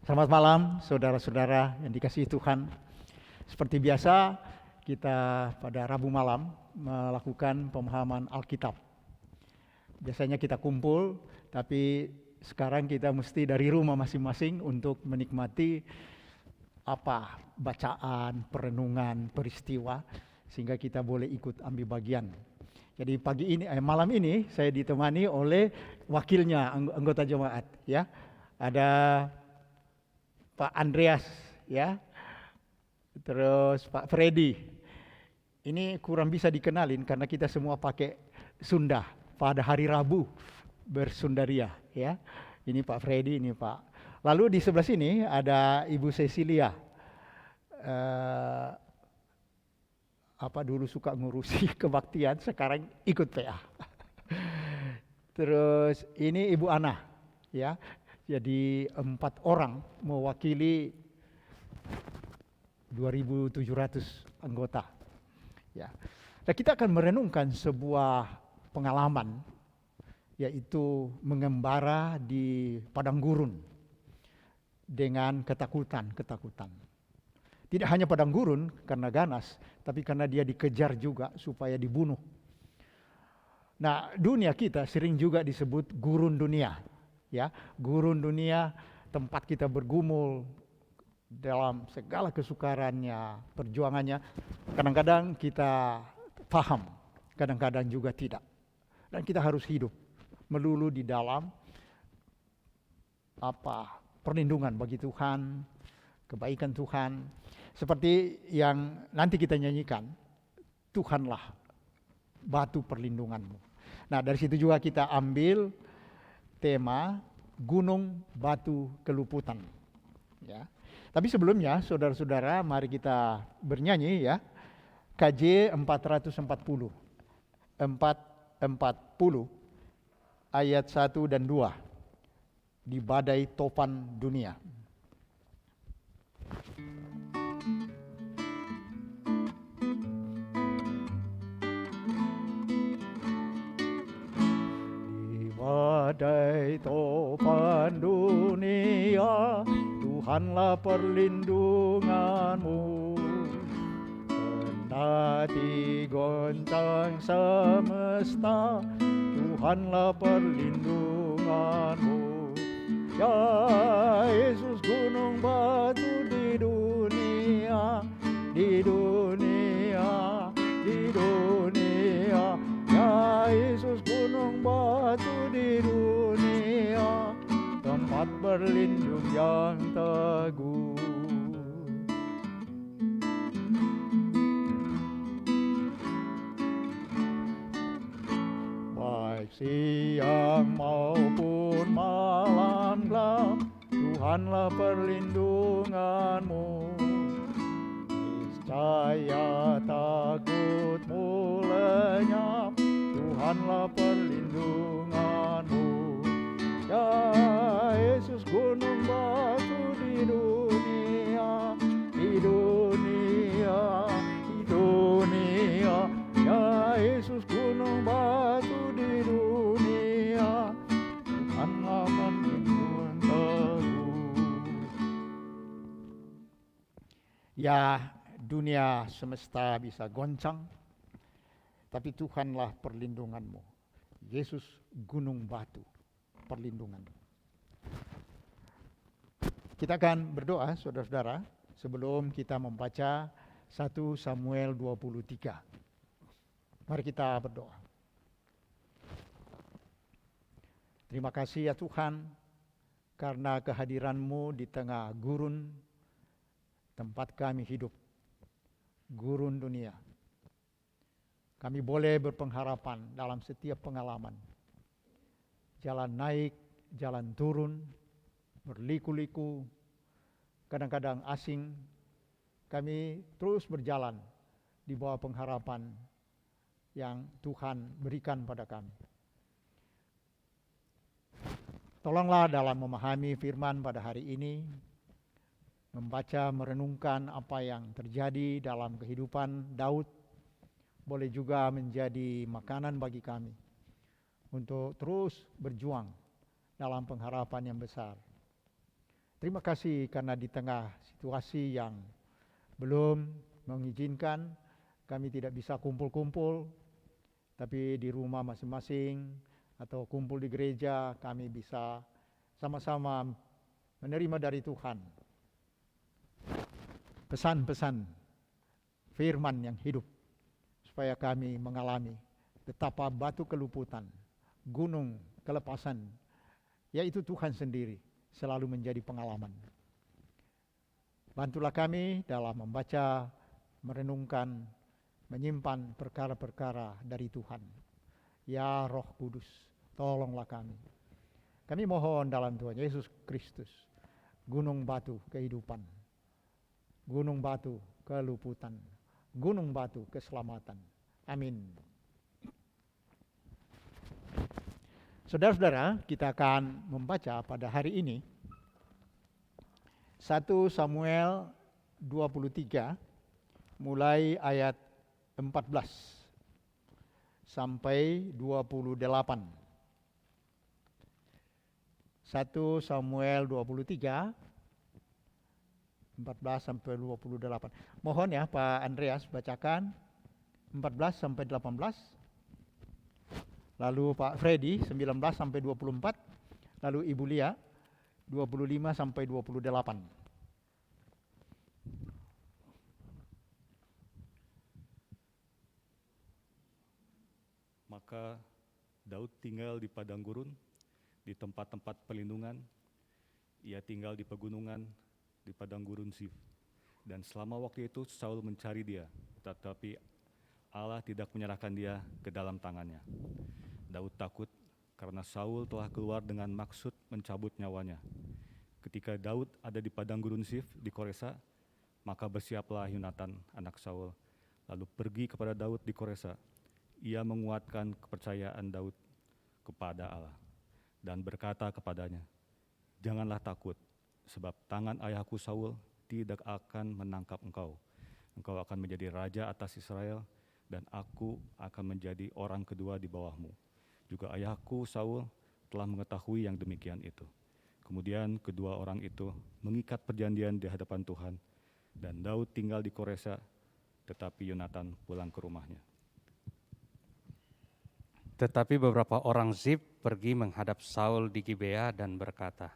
Selamat malam saudara-saudara yang dikasihi Tuhan. Seperti biasa kita pada Rabu malam melakukan pemahaman Alkitab. Biasanya kita kumpul, tapi sekarang kita mesti dari rumah masing-masing untuk menikmati bacaan, perenungan, peristiwa, sehingga kita boleh ikut ambil bagian. Jadi malam ini saya ditemani oleh wakilnya anggota jemaat, ya. Ada Pak Andreas, ya. Terus Pak Freddy. Ini kurang bisa dikenalin karena kita semua pakai Sunda pada hari Rabu bersundaria, ya. Ini Pak Freddy, ini Pak. Lalu di sebelah sini ada Ibu Cecilia. Dulu suka ngurusi kebaktian, sekarang ikut PA. Terus ini Ibu Ana, ya. Jadi 4 orang mewakili 2.700 anggota. Ya. Nah, kita akan merenungkan sebuah pengalaman, yaitu mengembara di padang gurun dengan ketakutan. Tidak hanya padang gurun karena ganas, tapi karena dia dikejar juga supaya dibunuh. Nah, dunia kita sering juga disebut gurun dunia. Ya, gurun dunia, tempat kita bergumul dalam segala kesukarannya, perjuangannya. Kadang-kadang kita paham, kadang-kadang juga tidak. Dan kita harus hidup melulu di dalam perlindungan bagi Tuhan, kebaikan Tuhan. Seperti yang nanti kita nyanyikan, Tuhanlah batu perlindunganmu. Nah, dari situ juga kita ambil tema gunung batu keluputan, ya. Tapi sebelumnya saudara-saudara, mari kita bernyanyi, ya. KJ 440 ayat 1 dan 2, di badai topan dunia. Badai topan dunia, Tuhanlah perlindunganmu. Kendati goncang semesta, Tuhanlah perlindunganmu. Ya Yesus, gunung batu di dunia, di dunia, di dunia. Ya Yesus, gunung batu di dunia, tempat berlindung yang teguh. Baik siang maupun malam gelap, Tuhanlah perlindunganmu. Niscaya takutmu lenyap, Tuhanlah perlindunganmu. Ya Yesus, gunung batu di dunia, di dunia, di dunia. Ya Yesus, gunung batu di dunia, Tuhanlah perlindungan teguh. Ya, dunia semesta bisa goncang, tapi Tuhanlah perlindunganmu. Yesus, gunung batu perlindungan. Kita akan berdoa, saudara-saudara, sebelum kita membaca 1 Samuel 23. Mari kita berdoa. Terima kasih ya Tuhan, karena kehadiran-Mu di tengah gurun tempat kami hidup, gurun dunia. Kami boleh berpengharapan dalam setiap pengalaman. Jalan naik, jalan turun, berliku-liku, kadang-kadang asing. Kami terus berjalan di bawah pengharapan yang Tuhan berikan pada kami. Tolonglah dalam memahami firman pada hari ini, membaca, merenungkan apa yang terjadi dalam kehidupan Daud, boleh juga menjadi makanan bagi kami untuk terus berjuang dalam pengharapan yang besar. Terima kasih karena di tengah situasi yang belum mengizinkan kami tidak bisa kumpul-kumpul, tapi di rumah masing-masing atau kumpul di gereja kami bisa sama-sama menerima dari Tuhan pesan-pesan firman yang hidup, supaya kami mengalami betapa batu keluputan, gunung kelepasan, yaitu Tuhan sendiri selalu menjadi pengalaman. Bantulah kami dalam membaca, merenungkan, menyimpan perkara-perkara dari Tuhan. Ya Roh Kudus, tolonglah kami. Kami mohon dalam Tuhan Yesus Kristus, gunung batu kehidupan, gunung batu keluputan, gunung batu keselamatan. Amin. Saudara-saudara, kita akan membaca pada hari ini 1 Samuel 23 mulai ayat 14 sampai 28. 1 Samuel 23 14 sampai 28. Mohon ya Pak Andreas bacakan 14 sampai 18. Lalu Pak Freddy 19 sampai 24. Lalu Ibu Lia 25 sampai 28. Maka Daud tinggal di padang gurun, di tempat-tempat pelindungan. Ia tinggal di pegunungan, di padang gurun Zif. Dan selama waktu itu Saul mencari dia, tetapi Allah tidak menyerahkan dia ke dalam tangannya. Daud takut karena Saul telah keluar dengan maksud mencabut nyawanya. Ketika Daud ada di padang gurun Zif di Koresa, maka bersiaplah Yonatan anak Saul, lalu pergi kepada Daud di Koresa. Ia menguatkan kepercayaan Daud kepada Allah dan berkata kepadanya, "Janganlah takut, sebab tangan ayahku Saul tidak akan menangkap engkau. Engkau akan menjadi raja atas Israel, dan aku akan menjadi orang kedua di bawahmu." Juga ayahku Saul telah mengetahui yang demikian itu. Kemudian kedua orang itu mengikat perjanjian di hadapan Tuhan, dan Daud tinggal di Koresa, tetapi Yonatan pulang ke rumahnya. Tetapi beberapa orang Zif pergi menghadap Saul di Gibea dan berkata,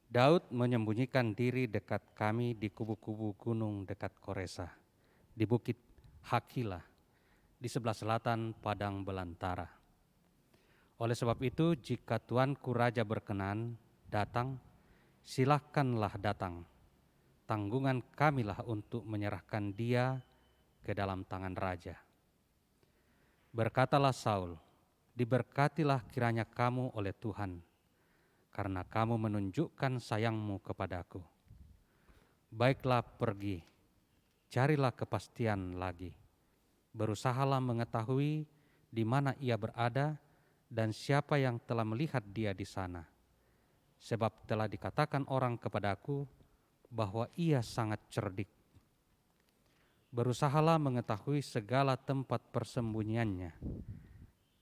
"Daud menyembunyikan diri dekat kami di kubu-kubu gunung dekat Koresa, di bukit Hakila, di sebelah selatan padang belantara. Oleh sebab itu, jika tuanku raja berkenan datang, silahkanlah datang. Tanggungan kamilah untuk menyerahkan dia ke dalam tangan raja." Berkatalah Saul, "Diberkatilah kiranya kamu oleh Tuhan, karena kamu menunjukkan sayangmu kepadaku. Baiklah, pergi, carilah kepastian lagi. Berusahalah mengetahui di mana ia berada dan siapa yang telah melihat dia di sana. Sebab telah dikatakan orang kepadaku bahwa ia sangat cerdik. Berusahalah mengetahui segala tempat persembunyiannya.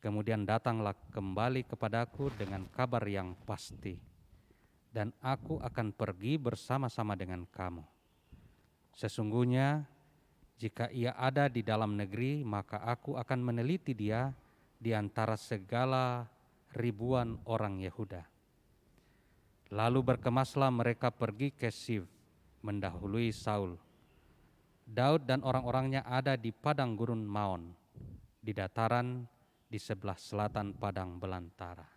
Kemudian datanglah kembali kepadaku dengan kabar yang pasti, dan aku akan pergi bersama-sama dengan kamu. Sesungguhnya, jika ia ada di dalam negeri, maka aku akan meneliti dia di antara segala ribuan orang Yehuda." Lalu berkemaslah mereka pergi ke Zif, mendahului Saul. Daud dan orang-orangnya ada di padang gurun Maon, di dataran di sebelah selatan padang belantara.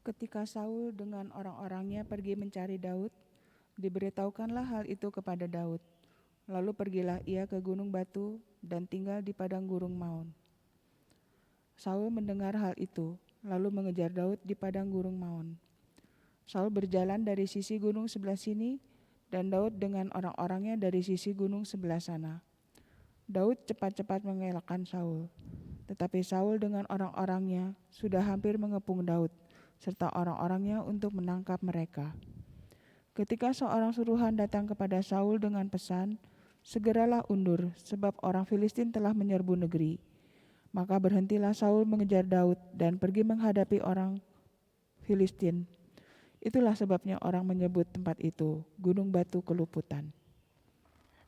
Ketika Saul dengan orang-orangnya pergi mencari Daud, diberitahukanlah hal itu kepada Daud. Lalu pergilah ia ke gunung batu dan tinggal di padang gurun Maon. Saul mendengar hal itu, lalu mengejar Daud di padang gurun Maon. Saul berjalan dari sisi gunung sebelah sini, dan Daud dengan orang-orangnya dari sisi gunung sebelah sana. Daud cepat-cepat mengelakkan Saul, tetapi Saul dengan orang-orangnya sudah hampir mengepung Daud serta orang-orangnya untuk menangkap mereka. Ketika seorang suruhan datang kepada Saul dengan pesan, "Segeralah undur, sebab orang Filistin telah menyerbu negeri." Maka berhentilah Saul mengejar Daud dan pergi menghadapi orang Filistin. Itulah sebabnya orang menyebut tempat itu Gunung Batu Keluputan.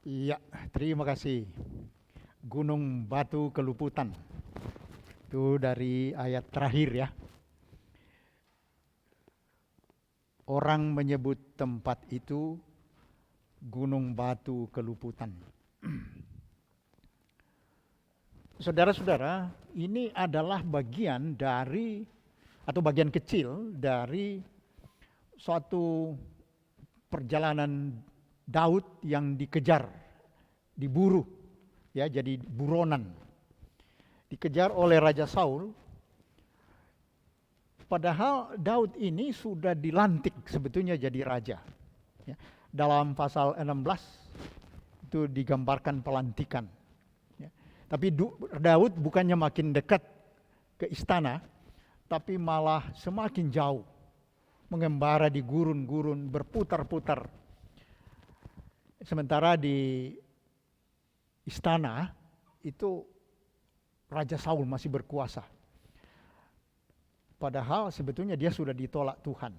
Iya, terima kasih. Gunung Batu Keluputan. Itu dari ayat terakhir ya. Orang menyebut tempat itu Gunung Batu Keluputan. Saudara-saudara, ini adalah bagian dari atau bagian kecil dari suatu perjalanan Daud yang dikejar, diburu, ya, jadi buronan. Dikejar oleh Raja Saul. Padahal Daud ini sudah dilantik sebetulnya jadi raja. Ya. Dalam pasal 16 itu digambarkan pelantikan. Ya. Tapi Daud bukannya makin dekat ke istana, tapi malah semakin jauh. Mengembara di gurun-gurun, berputar-putar. Sementara di istana itu Raja Saul masih berkuasa. Padahal sebetulnya dia sudah ditolak Tuhan.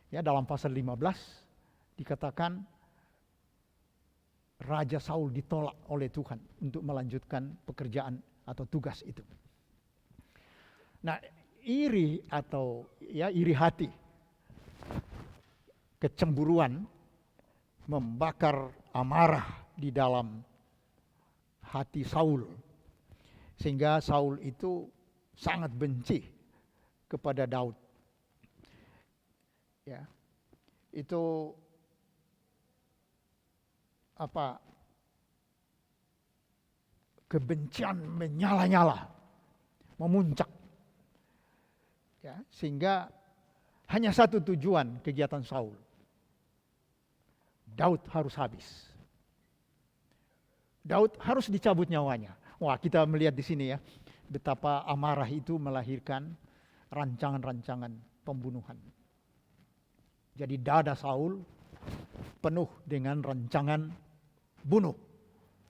Ya, dalam pasal 15 dikatakan Raja Saul ditolak oleh Tuhan untuk melanjutkan pekerjaan atau tugas itu. Nah, iri hati, kecemburuan membakar amarah di dalam hati Saul. Sehingga Saul itu sangat benci kepada Daud. Ya. Itu kebencian menyala-nyala, memuncak. Ya, sehingga hanya satu tujuan kegiatan Saul. Daud harus habis. Daud harus dicabut nyawanya. Wah, kita melihat di sini ya, betapa amarah itu melahirkan rancangan-rancangan pembunuhan. Jadi dada Saul penuh dengan rancangan bunuh,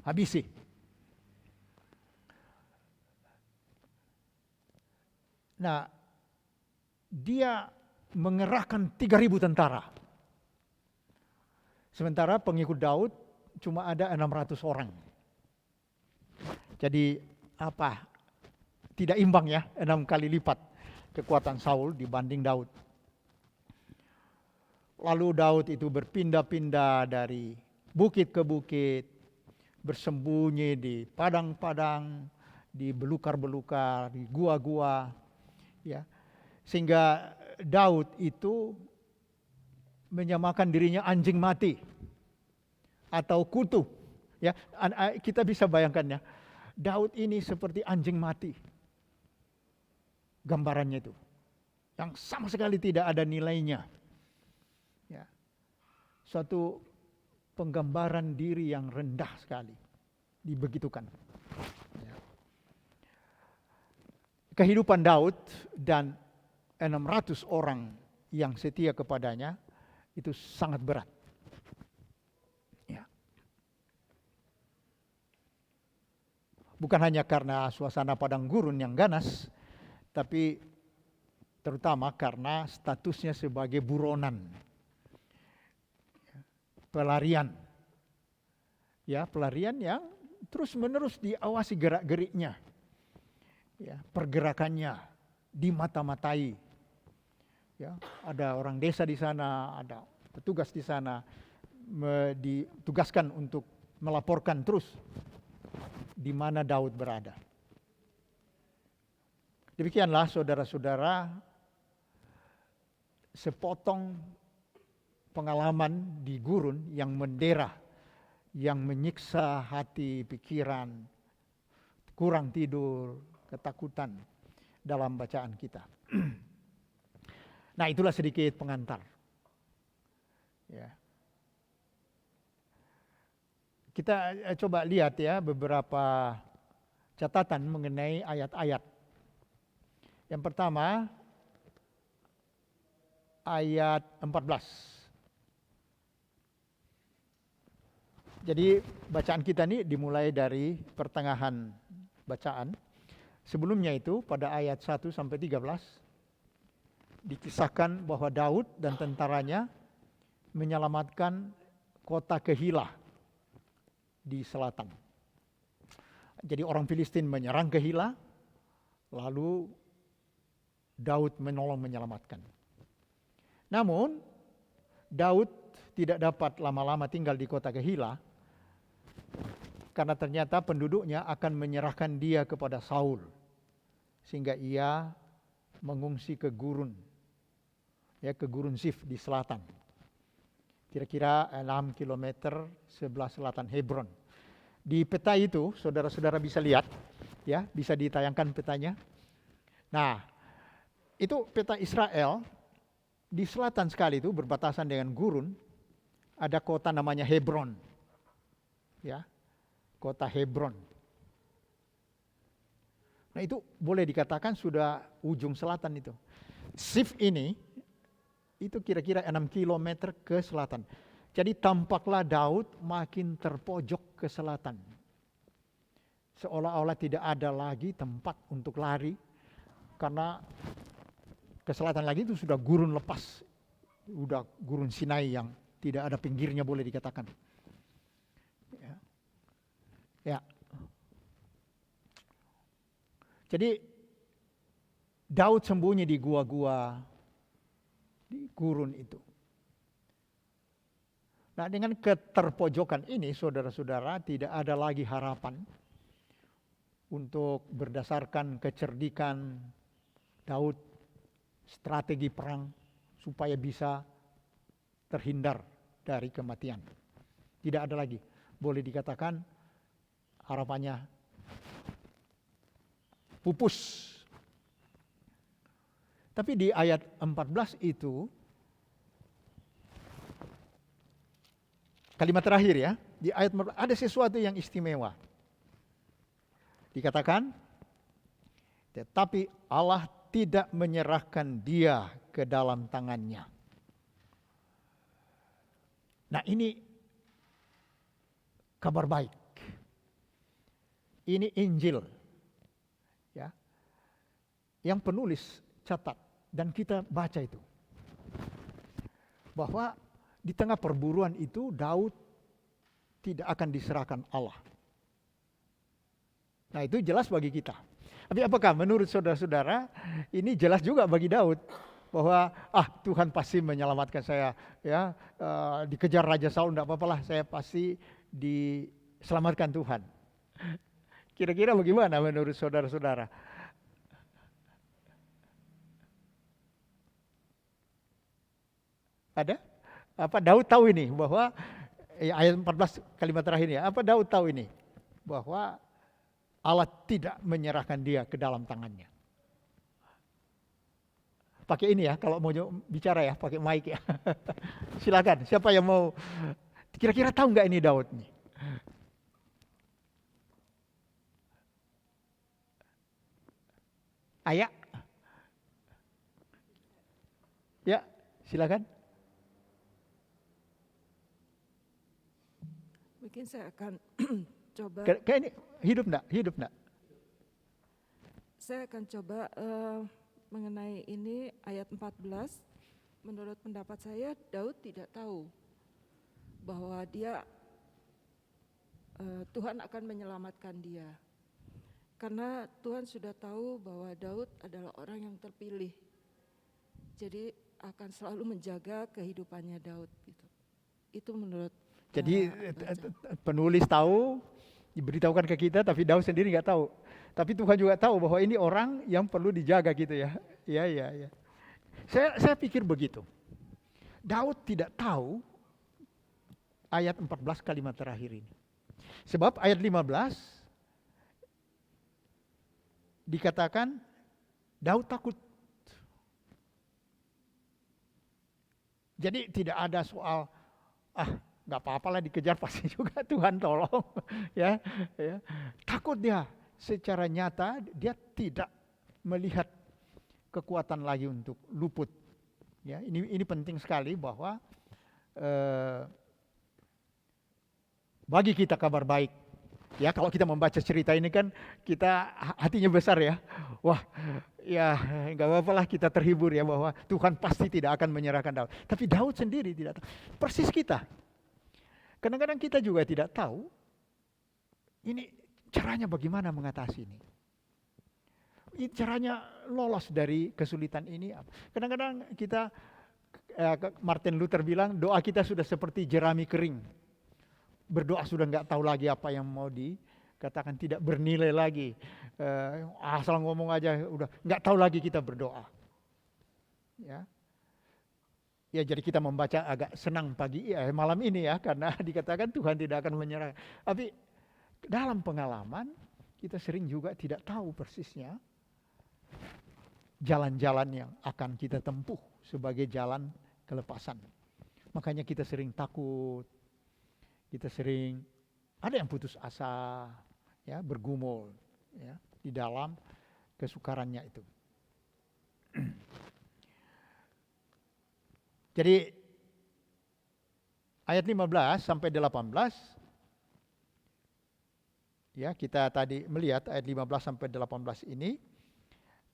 habisi. Nah, dia mengerahkan 3.000 tentara. Sementara pengikut Daud cuma ada 600 orang. Jadi tidak imbang ya, 6 kali lipat kekuatan Saul dibanding Daud. Lalu Daud itu berpindah-pindah dari bukit ke bukit, bersembunyi di padang-padang, di belukar-belukar, di gua-gua, ya. Sehingga Daud itu menyamakan dirinya anjing mati atau kutu. Ya, kita bisa bayangkan ya, Daud ini seperti anjing mati. Gambarannya itu, yang sama sekali tidak ada nilainya. Ya, suatu penggambaran diri yang rendah sekali, dibegitukan. Ya. Kehidupan Daud dan 600 orang yang setia kepadanya itu sangat berat. Ya. Bukan hanya karena suasana padang gurun yang ganas, tapi terutama karena statusnya sebagai buronan. Pelarian. Ya, pelarian yang terus-menerus diawasi gerak-geriknya. Ya, pergerakannya dimata-matai. Ya, ada orang desa di sana, ada petugas di sana, ditugaskan untuk melaporkan terus di mana Daud berada. Demikianlah saudara-saudara, sepotong pengalaman di gurun yang mendera, yang menyiksa hati, pikiran, kurang tidur, ketakutan dalam bacaan kita. Nah, itulah sedikit pengantar. Ya. Kita coba lihat ya beberapa catatan mengenai ayat-ayat. Yang pertama, ayat 14. Jadi bacaan kita ini dimulai dari pertengahan bacaan. Sebelumnya itu pada ayat 1 sampai 13 dikisahkan bahwa Daud dan tentaranya menyelamatkan kota Kehila di selatan. Jadi orang Filistin menyerang Kehila, lalu Daud menolong menyelamatkan. Namun Daud tidak dapat lama-lama tinggal di kota Kehila, karena ternyata penduduknya akan menyerahkan dia kepada Saul, sehingga ia mengungsi ke gurun, ke gurun Zif di selatan, kira-kira 6 kilometer sebelah selatan Hebron. Di peta itu, saudara-saudara bisa lihat, ya, bisa ditayangkan petanya. Nah, itu peta Israel. Di selatan sekali itu berbatasan dengan gurun, ada kota namanya Hebron, ya, kota Hebron. Nah itu boleh dikatakan sudah ujung selatan itu. Zif ini itu kira-kira 6 kilometer ke selatan. Jadi tampaklah Daud makin terpojok ke selatan. Seolah-olah tidak ada lagi tempat untuk lari, karena ke selatan lagi itu sudah gurun lepas, sudah gurun Sinai yang tidak ada pinggirnya boleh dikatakan. Ya. Jadi Daud sembunyi di gua-gua di gurun itu. Nah, dengan keterpojokan ini, saudara-saudara, tidak ada lagi harapan untuk berdasarkan kecerdikan Daud strategi perang supaya bisa terhindar dari kematian. Tidak ada lagi. Boleh dikatakan harapannya pupus. Tapi di ayat 14 itu, kalimat terakhir ya, di ayat 14 ada sesuatu yang istimewa. Dikatakan, tetapi Allah tidak menyerahkan dia ke dalam tangannya. Nah ini kabar baik. Ini Injil. Ya. Yang penulis catat dan kita baca itu. Bahwa di tengah perburuan itu Daud tidak akan diserahkan Allah. Nah itu jelas bagi kita. Tapi apakah menurut saudara-saudara ini jelas juga bagi Daud bahwa Tuhan pasti menyelamatkan saya, ya, dikejar Raja Saul enggak apa-apalah, saya pasti diselamatkan Tuhan. Kira-kira bagaimana menurut saudara-saudara? Ada? Apa Daud tahu ini bahwa ayat 14 kalimat terakhirnya, apa Daud tahu ini bahwa Allah tidak menyerahkan dia ke dalam tangannya. Pakai ini ya, kalau mau bicara ya, pakai mic ya. Silakan, siapa yang mau, kira-kira tahu nggak ini Daud nih? Ayah? Ya, silakan. Mungkin saya akan coba. Kayak ini hidup enggak? Saya akan coba mengenai ini ayat 14. Menurut pendapat saya, Daud tidak tahu bahwa Tuhan akan menyelamatkan dia. Karena Tuhan sudah tahu bahwa Daud adalah orang yang terpilih. Jadi akan selalu menjaga kehidupannya Daud gitu. Itu menurut Jadi penulis tahu, diberitahukan ke kita, tapi Daud sendiri nggak tahu. Tapi Tuhan juga tahu bahwa ini orang yang perlu dijaga gitu ya. Iya. Saya pikir begitu. Daud tidak tahu ayat 14 kalimat terakhir ini. Sebab ayat 15 dikatakan Daud takut. Jadi tidak ada soal nggak apa-apa lah dikejar, pasti juga Tuhan tolong. ya. Takut dia. Secara nyata dia tidak melihat kekuatan lagi untuk luput. Ya, ini penting sekali bahwa bagi kita kabar baik Ya kalau kita membaca cerita ini kan kita hatinya besar ya. Wah, ya nggak apa-apa lah, kita terhibur ya bahwa Tuhan pasti tidak akan menyerahkan Daud. Tapi Daud sendiri tidak tahu. Persis kita. Kadang-kadang kita juga tidak tahu ini caranya bagaimana mengatasi ini. Caranya lolos dari kesulitan ini. Kadang-kadang kita, Martin Luther bilang, doa kita sudah seperti jerami kering. Berdoa sudah nggak tahu lagi apa yang mau dikatakan, tidak bernilai lagi. Asal ngomong aja udah nggak tahu lagi kita berdoa. Ya, ya jadi kita membaca agak senang pagi malam ini ya, karena dikatakan Tuhan tidak akan menyerah. Tapi dalam pengalaman kita sering juga tidak tahu persisnya jalan-jalan yang akan kita tempuh sebagai jalan kelepasan. Makanya kita sering takut, kita sering ada yang putus asa, ya, bergumul, ya, di dalam kesukarannya itu. Jadi ayat 15 sampai 18, ya, kita tadi melihat ayat 15 sampai 18 ini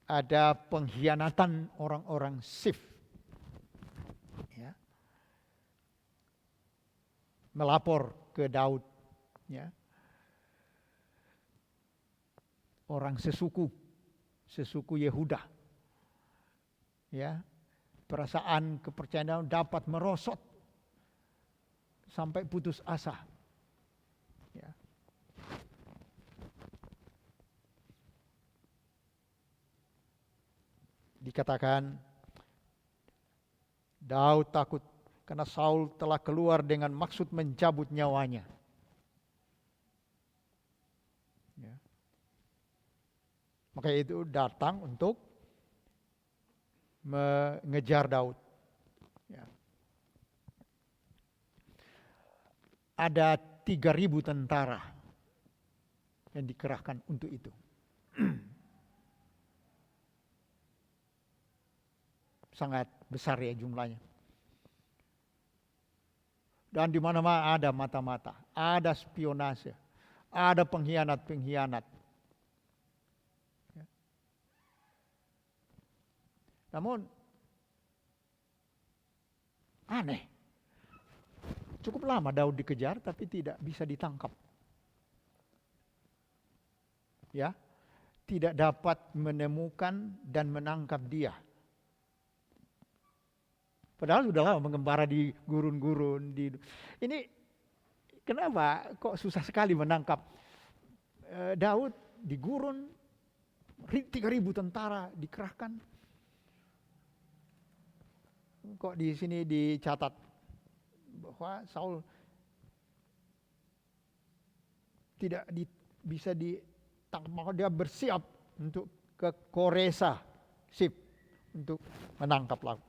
ada pengkhianatan orang-orang Sif. Ya. Melapor ke Daud, ya. Orang sesuku Yehuda. Ya. Perasaan kepercayaan dapat merosot sampai putus asa. Ya. Dikatakan Daud takut karena Saul telah keluar dengan maksud mencabut nyawanya. Ya. Maka itu datang untuk mengejar Daud. Ya. Ada 3.000 tentara yang dikerahkan untuk itu. Sangat besar ya jumlahnya. Dan di mana-mana ada mata-mata, ada spionase, ada pengkhianat-pengkhianat. Ya. Namun aneh, cukup lama Daud dikejar tapi tidak bisa ditangkap. Ya, tidak dapat menemukan dan menangkap dia. Padahal sudah lama mengembara di gurun-gurun. Ini kenapa kok susah sekali menangkap Daud di gurun, 3.000 tentara dikerahkan. Kok di sini dicatat bahwa Saul tidak bisa ditangkap, maka dia bersiap untuk ke Koresa, Sif, untuk menangkap laut.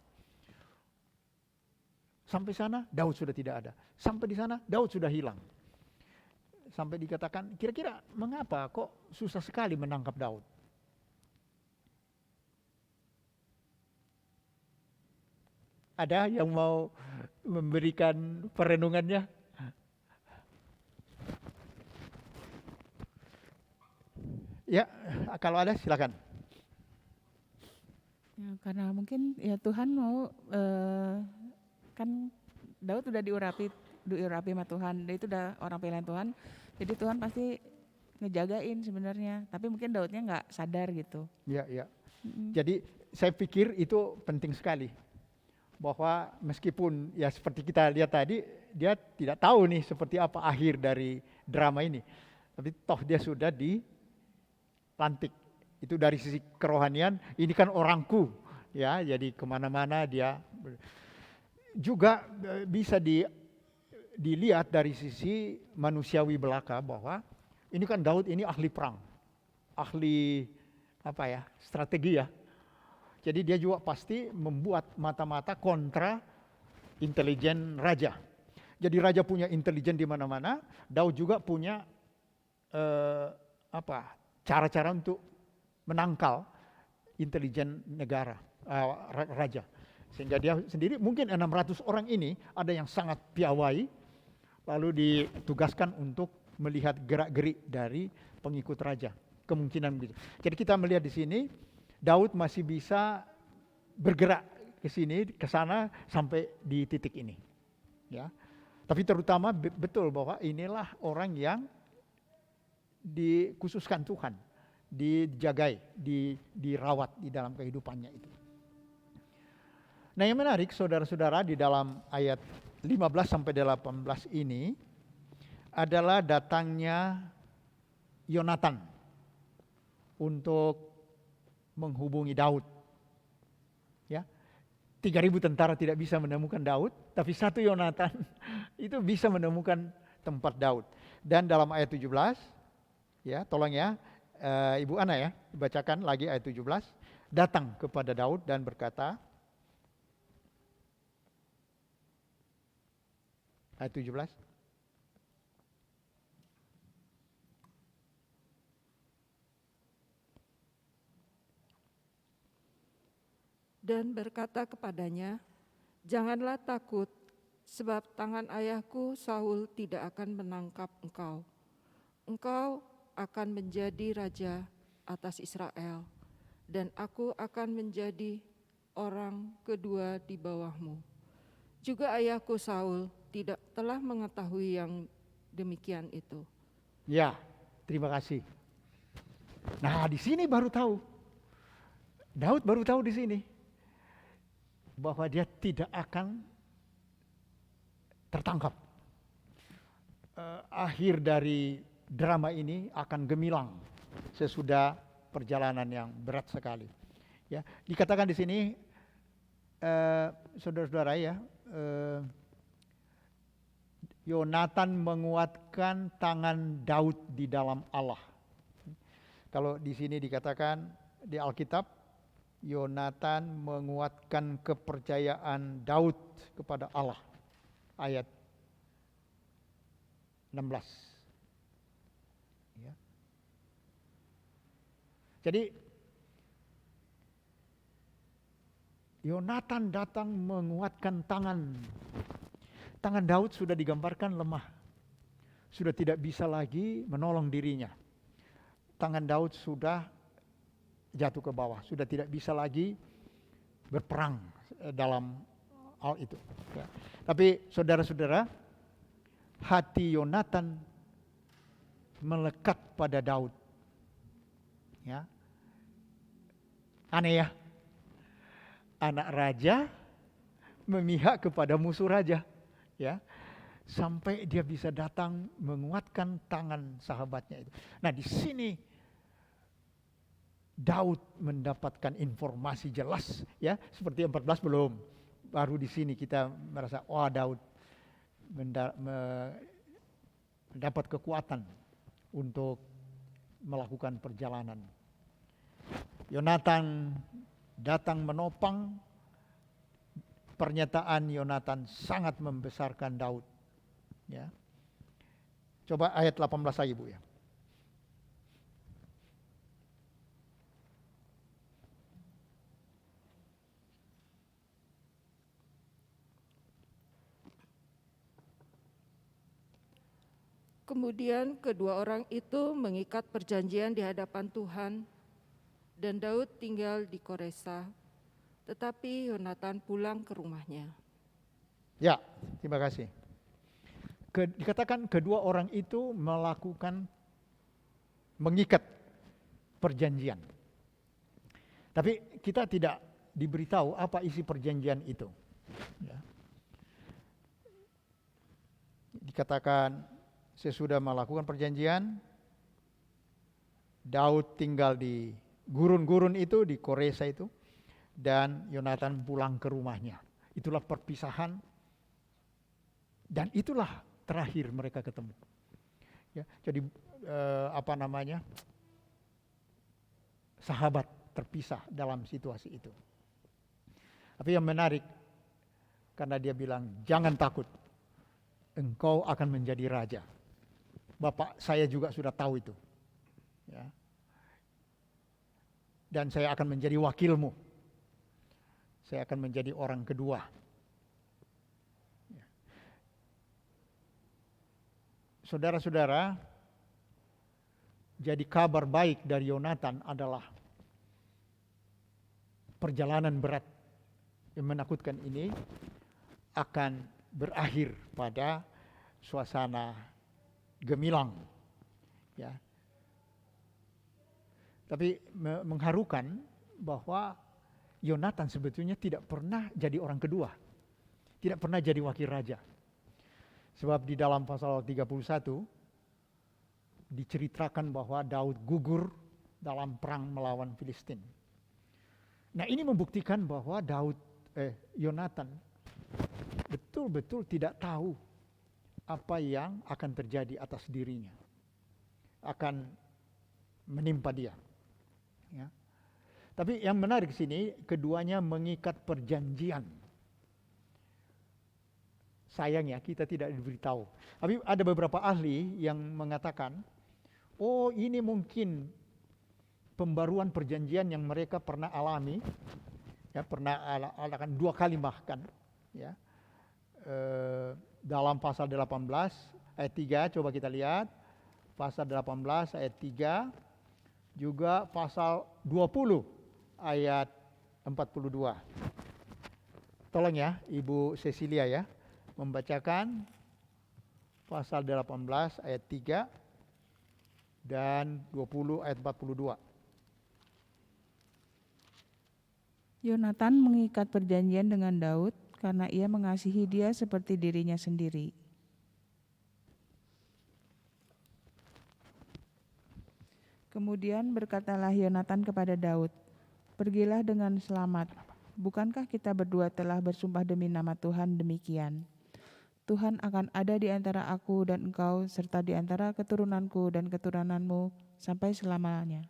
Sampai sana Daud sudah tidak ada. Sampai di sana Daud sudah hilang. Sampai dikatakan, kira-kira mengapa kok susah sekali menangkap Daud? Ada yang mau memberikan perenungannya? Ya, kalau ada silakan. Ya, karena mungkin ya Tuhan mau kan Daud udah diurapi sama Tuhan, dia itu udah orang pilihan Tuhan, jadi Tuhan pasti ngejagain sebenarnya, tapi mungkin Daudnya nggak sadar gitu. Ya, ya. Jadi saya pikir itu penting sekali, bahwa meskipun ya seperti kita lihat tadi, dia tidak tahu nih seperti apa akhir dari drama ini, tapi toh dia sudah dilantik. Itu dari sisi kerohanian, ini kan orangku, ya, jadi kemana-mana dia. Juga bisa dilihat dari sisi manusiawi belaka bahwa ini kan Daud ini ahli perang, ahli strategi ya. Jadi dia juga pasti membuat mata-mata kontra intelijen raja. Jadi raja punya intelijen di mana-mana, Daud juga punya cara-cara untuk menangkal intelijen negara, raja. Sehingga dia sendiri mungkin 600 orang ini ada yang sangat piawai, lalu ditugaskan untuk melihat gerak-gerik dari pengikut raja. Kemungkinan begitu. Jadi kita melihat di sini Daud masih bisa bergerak ke sini, ke sana sampai di titik ini. Ya. Tapi terutama betul bahwa inilah orang yang dikhususkan Tuhan, dijagai, dirawat di dalam kehidupannya itu. Nah, yang menarik saudara-saudara di dalam ayat 15 sampai 18 ini adalah datangnya Yonatan untuk menghubungi Daud. Ya. 3.000 tentara tidak bisa menemukan Daud, tapi satu Yonatan itu bisa menemukan tempat Daud. Dan dalam ayat 17, ya, tolong ya, Ibu Ana ya, bacakan lagi ayat 17, datang kepada Daud dan berkata, ayat 17, dan berkata kepadanya, "Janganlah takut, sebab tangan ayahku Saul tidak akan menangkap engkau. Engkau akan menjadi raja atas Israel, dan aku akan menjadi orang kedua di bawahmu. Juga ayahku Saul tidak telah mengetahui yang demikian itu." ya, terima kasih. Nah, di sini baru tahu. Daud baru tahu di sini bahwa dia tidak akan tertangkap. Akhir dari drama ini akan gemilang sesudah perjalanan yang berat sekali. Ya, dikatakan di sini, saudara-saudara ya, Yonatan menguatkan tangan Daud di dalam Allah. Kalau di sini dikatakan di Alkitab, Yonatan menguatkan kepercayaan Daud kepada Allah. Ayat 16. Ya. Jadi Yonatan datang menguatkan tangan. Tangan Daud sudah digambarkan lemah. Sudah tidak bisa lagi menolong dirinya. Tangan Daud sudah jatuh ke bawah, sudah tidak bisa lagi berperang dalam hal itu. Ya. Tapi saudara-saudara, hati Yonatan melekat pada Daud. Ya. Aneh ya, anak raja memihak kepada musuh raja. Ya. Sampai dia bisa datang menguatkan tangan sahabatnya itu. Nah, di sini Daud mendapatkan informasi jelas, ya, seperti 14 belum. Baru di sini kita merasa, wah, Daud mendapat kekuatan untuk melakukan perjalanan. Yonatan datang menopang. Pernyataan Yonatan sangat membesarkan Daud. Ya. Coba ayat 18 lagi, Bu, ya. Kemudian kedua orang itu mengikat perjanjian di hadapan Tuhan, dan Daud tinggal di Koresa, tetapi Yonatan pulang ke rumahnya. Ya, terima kasih. Dikatakan kedua orang itu mengikat perjanjian. Tapi kita tidak diberitahu apa isi perjanjian itu. Ya. Dikatakan sesudah melakukan perjanjian, Daud tinggal di gurun-gurun itu, di Koresa itu, dan Yonatan pulang ke rumahnya. Itulah perpisahan, dan itulah terakhir mereka ketemu. Ya, jadi sahabat terpisah dalam situasi itu. Tapi yang menarik, karena dia bilang, jangan takut, engkau akan menjadi raja. Bapak saya juga sudah tahu itu. Ya. Dan saya akan menjadi wakilmu. Saya akan menjadi orang kedua. Ya. Saudara-saudara, Jadi kabar baik dari Yonatan adalah perjalanan berat yang menakutkan ini akan berakhir pada suasana gemilang, ya. Tapi mengharukan bahwa Yonatan sebetulnya tidak pernah jadi orang kedua, tidak pernah jadi wakil raja. Sebab di dalam pasal 31 diceritakan bahwa Daud gugur dalam perang melawan Filistin. Nah, ini membuktikan bahwa Yonatan betul-betul tidak tahu apa yang akan terjadi atas dirinya, akan menimpa dia. Ya. Tapi yang menarik di sini, keduanya mengikat perjanjian. Sayang ya, kita tidak diberitahu. Tapi ada beberapa ahli yang mengatakan, oh ini mungkin pembaruan perjanjian yang mereka pernah alami, ya pernah alakan 2 kali bahkan, ya. Dalam pasal 18 ayat 3, coba kita lihat. Pasal 18 ayat 3, juga pasal 20 ayat 42. Tolong ya Ibu Cecilia ya, membacakan pasal 18 ayat 3 dan 20 ayat 42. Yonatan mengikat perjanjian dengan Daud karena ia mengasihi dia seperti dirinya sendiri. Kemudian berkatalah Yonatan kepada Daud, "Pergilah dengan selamat. Bukankah kita berdua telah bersumpah demi nama Tuhan demikian? Tuhan akan ada di antara aku dan engkau serta di antara keturunanku dan keturunanmu sampai selamanya."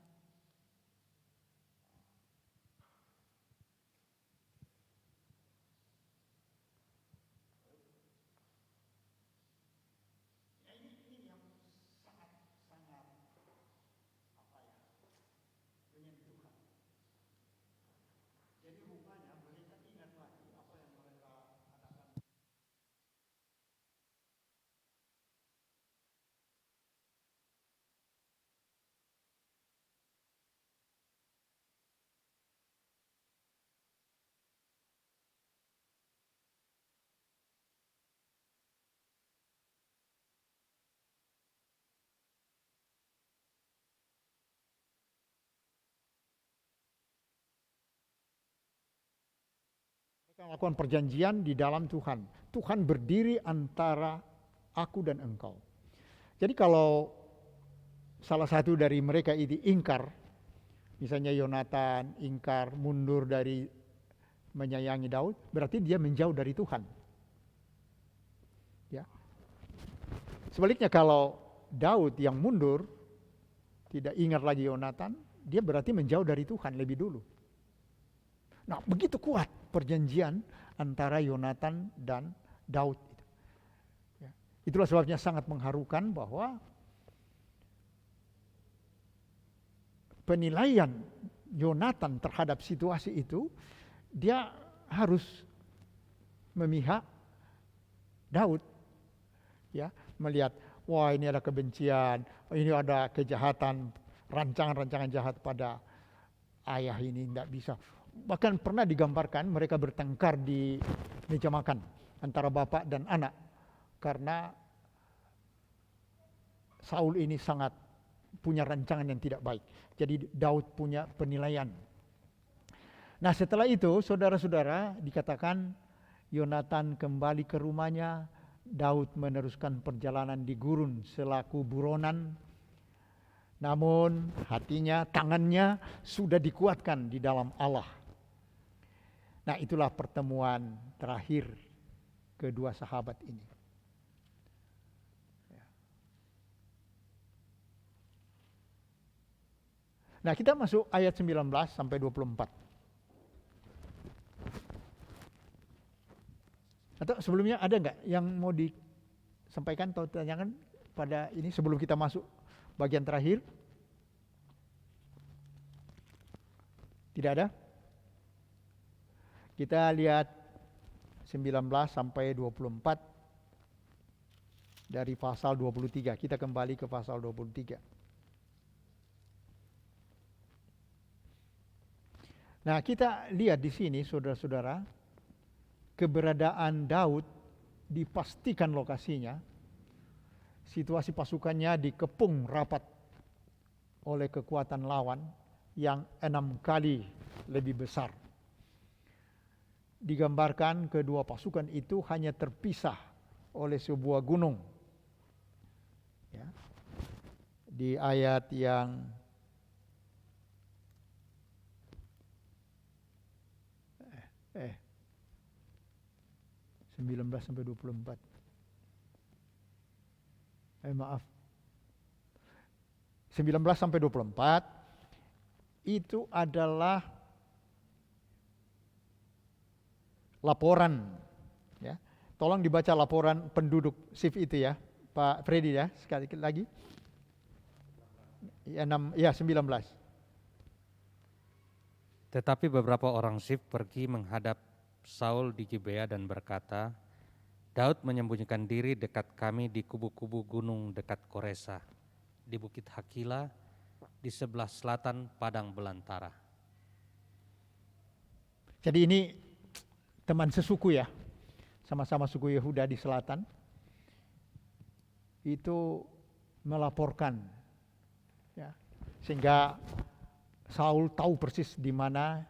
Mereka melakukan perjanjian di dalam Tuhan. Tuhan berdiri antara aku dan engkau. Jadi kalau salah satu dari mereka ini ingkar, misalnya Yonatan ingkar, mundur dari menyayangi Daud, berarti dia menjauh dari Tuhan. Ya. Sebaliknya kalau Daud yang mundur, tidak ingat lagi Yonatan, dia berarti menjauh dari Tuhan lebih dulu. Nah, begitu kuat perjanjian antara Yonatan dan Daud. Ya. Itulah sebabnya sangat mengharukan bahwa penilaian Yonatan terhadap situasi itu, dia harus memihak Daud. Ya, melihat, wah ini ada kebencian, ini ada kejahatan, rancangan-rancangan jahat pada ayah ini, tidak bisa. Bahkan pernah digambarkan mereka bertengkar di meja makan antara bapak dan anak karena Saul ini sangat punya rancangan yang tidak baik. Jadi Daud punya penilaian. Nah, setelah itu saudara-saudara dikatakan Yonatan kembali ke rumahnya, Daud meneruskan perjalanan di gurun selaku buronan. Namun hatinya, tangannya sudah dikuatkan di dalam Allah. Nah, itulah pertemuan terakhir kedua sahabat ini. Nah, kita masuk ayat 19 sampai 24. Atau sebelumnya ada nggak yang mau disampaikan atau tanyakan pada ini sebelum kita masuk bagian terakhir? Tidak ada? Kita lihat 19 sampai 24 dari pasal 23. Kita kembali ke pasal 23. Nah, kita lihat di sini saudara-saudara, keberadaan Daud dipastikan lokasinya, situasi pasukannya dikepung rapat oleh kekuatan lawan yang 6 kali lebih besar. Digambarkan kedua pasukan itu hanya terpisah oleh sebuah gunung. Ya. Di ayat yang eh 19 sampai 24. Maaf. 19 sampai 24 itu adalah laporan, ya. Tolong dibaca laporan penduduk SIF itu ya, Pak Freddy ya, sekali lagi. Ya, 19. Tetapi beberapa orang Sif pergi menghadap Saul di Gibea dan berkata, Daud menyembunyikan diri dekat kami di kubu-kubu gunung dekat Koresa, di Bukit Hakila, di sebelah selatan padang belantara. Jadi ini teman sesuku ya, sama-sama suku Yehuda di selatan, itu melaporkan, ya, sehingga Saul tahu persis di mana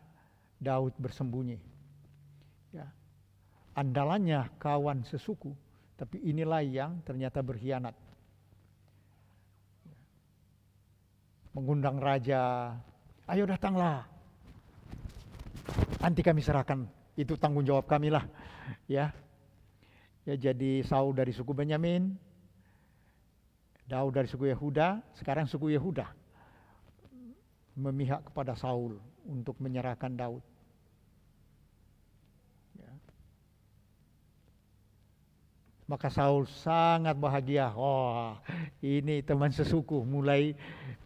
Daud bersembunyi. Ya. Andalannya kawan sesuku, tapi inilah yang ternyata berkhianat. Mengundang raja, ayo datanglah, nanti kami serahkan, itu tanggung jawab kami lah, ya. Ya, jadi Saul dari suku Benyamin, Daud dari suku Yehuda, sekarang suku Yehuda memihak kepada Saul untuk menyerahkan Daud. Ya. Maka Saul sangat bahagia, oh ini teman sesuku mulai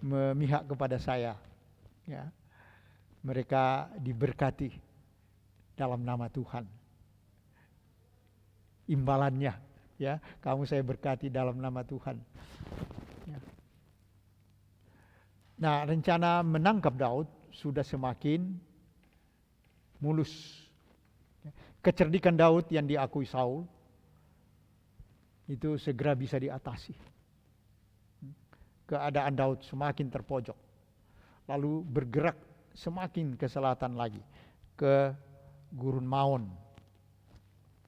memihak kepada saya. Ya. Mereka diberkati dalam nama Tuhan. Imbalannya, ya, kamu saya berkati dalam nama Tuhan. Ya. Nah, rencana menangkap Daud sudah semakin mulus. Kecerdikan Daud yang diakui Saul itu segera bisa diatasi. Keadaan Daud semakin terpojok, lalu bergerak semakin ke selatan lagi, ke Gurun Maon.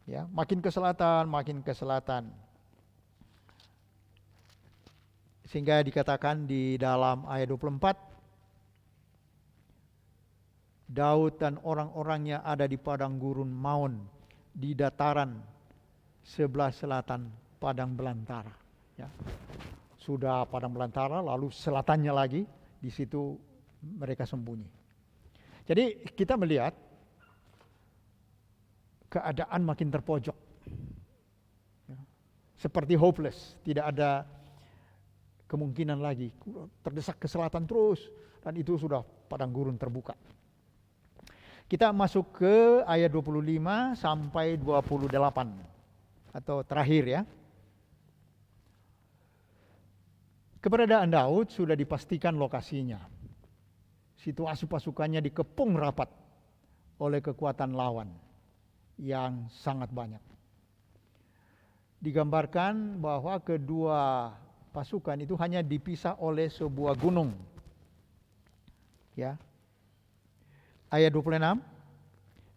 Ya, makin ke selatan. Sehingga dikatakan di dalam ayat 24, Daud dan orang-orangnya ada di padang Gurun Maon, di dataran sebelah selatan padang belantara. Ya. Sudah padang belantara, lalu selatannya lagi, di situ mereka sembunyi. Jadi kita melihat keadaan makin terpojok, ya. Seperti hopeless, tidak ada kemungkinan lagi, terdesak ke selatan terus, dan itu sudah padang gurun terbuka. Kita masuk ke ayat 25 sampai 28 atau terakhir ya. Keberadaan Daud sudah dipastikan lokasinya. Situasi pasukannya dikepung rapat oleh kekuatan lawan yang sangat banyak. Digambarkan bahwa kedua pasukan itu hanya dipisah oleh sebuah gunung. Ya. Ayat 26,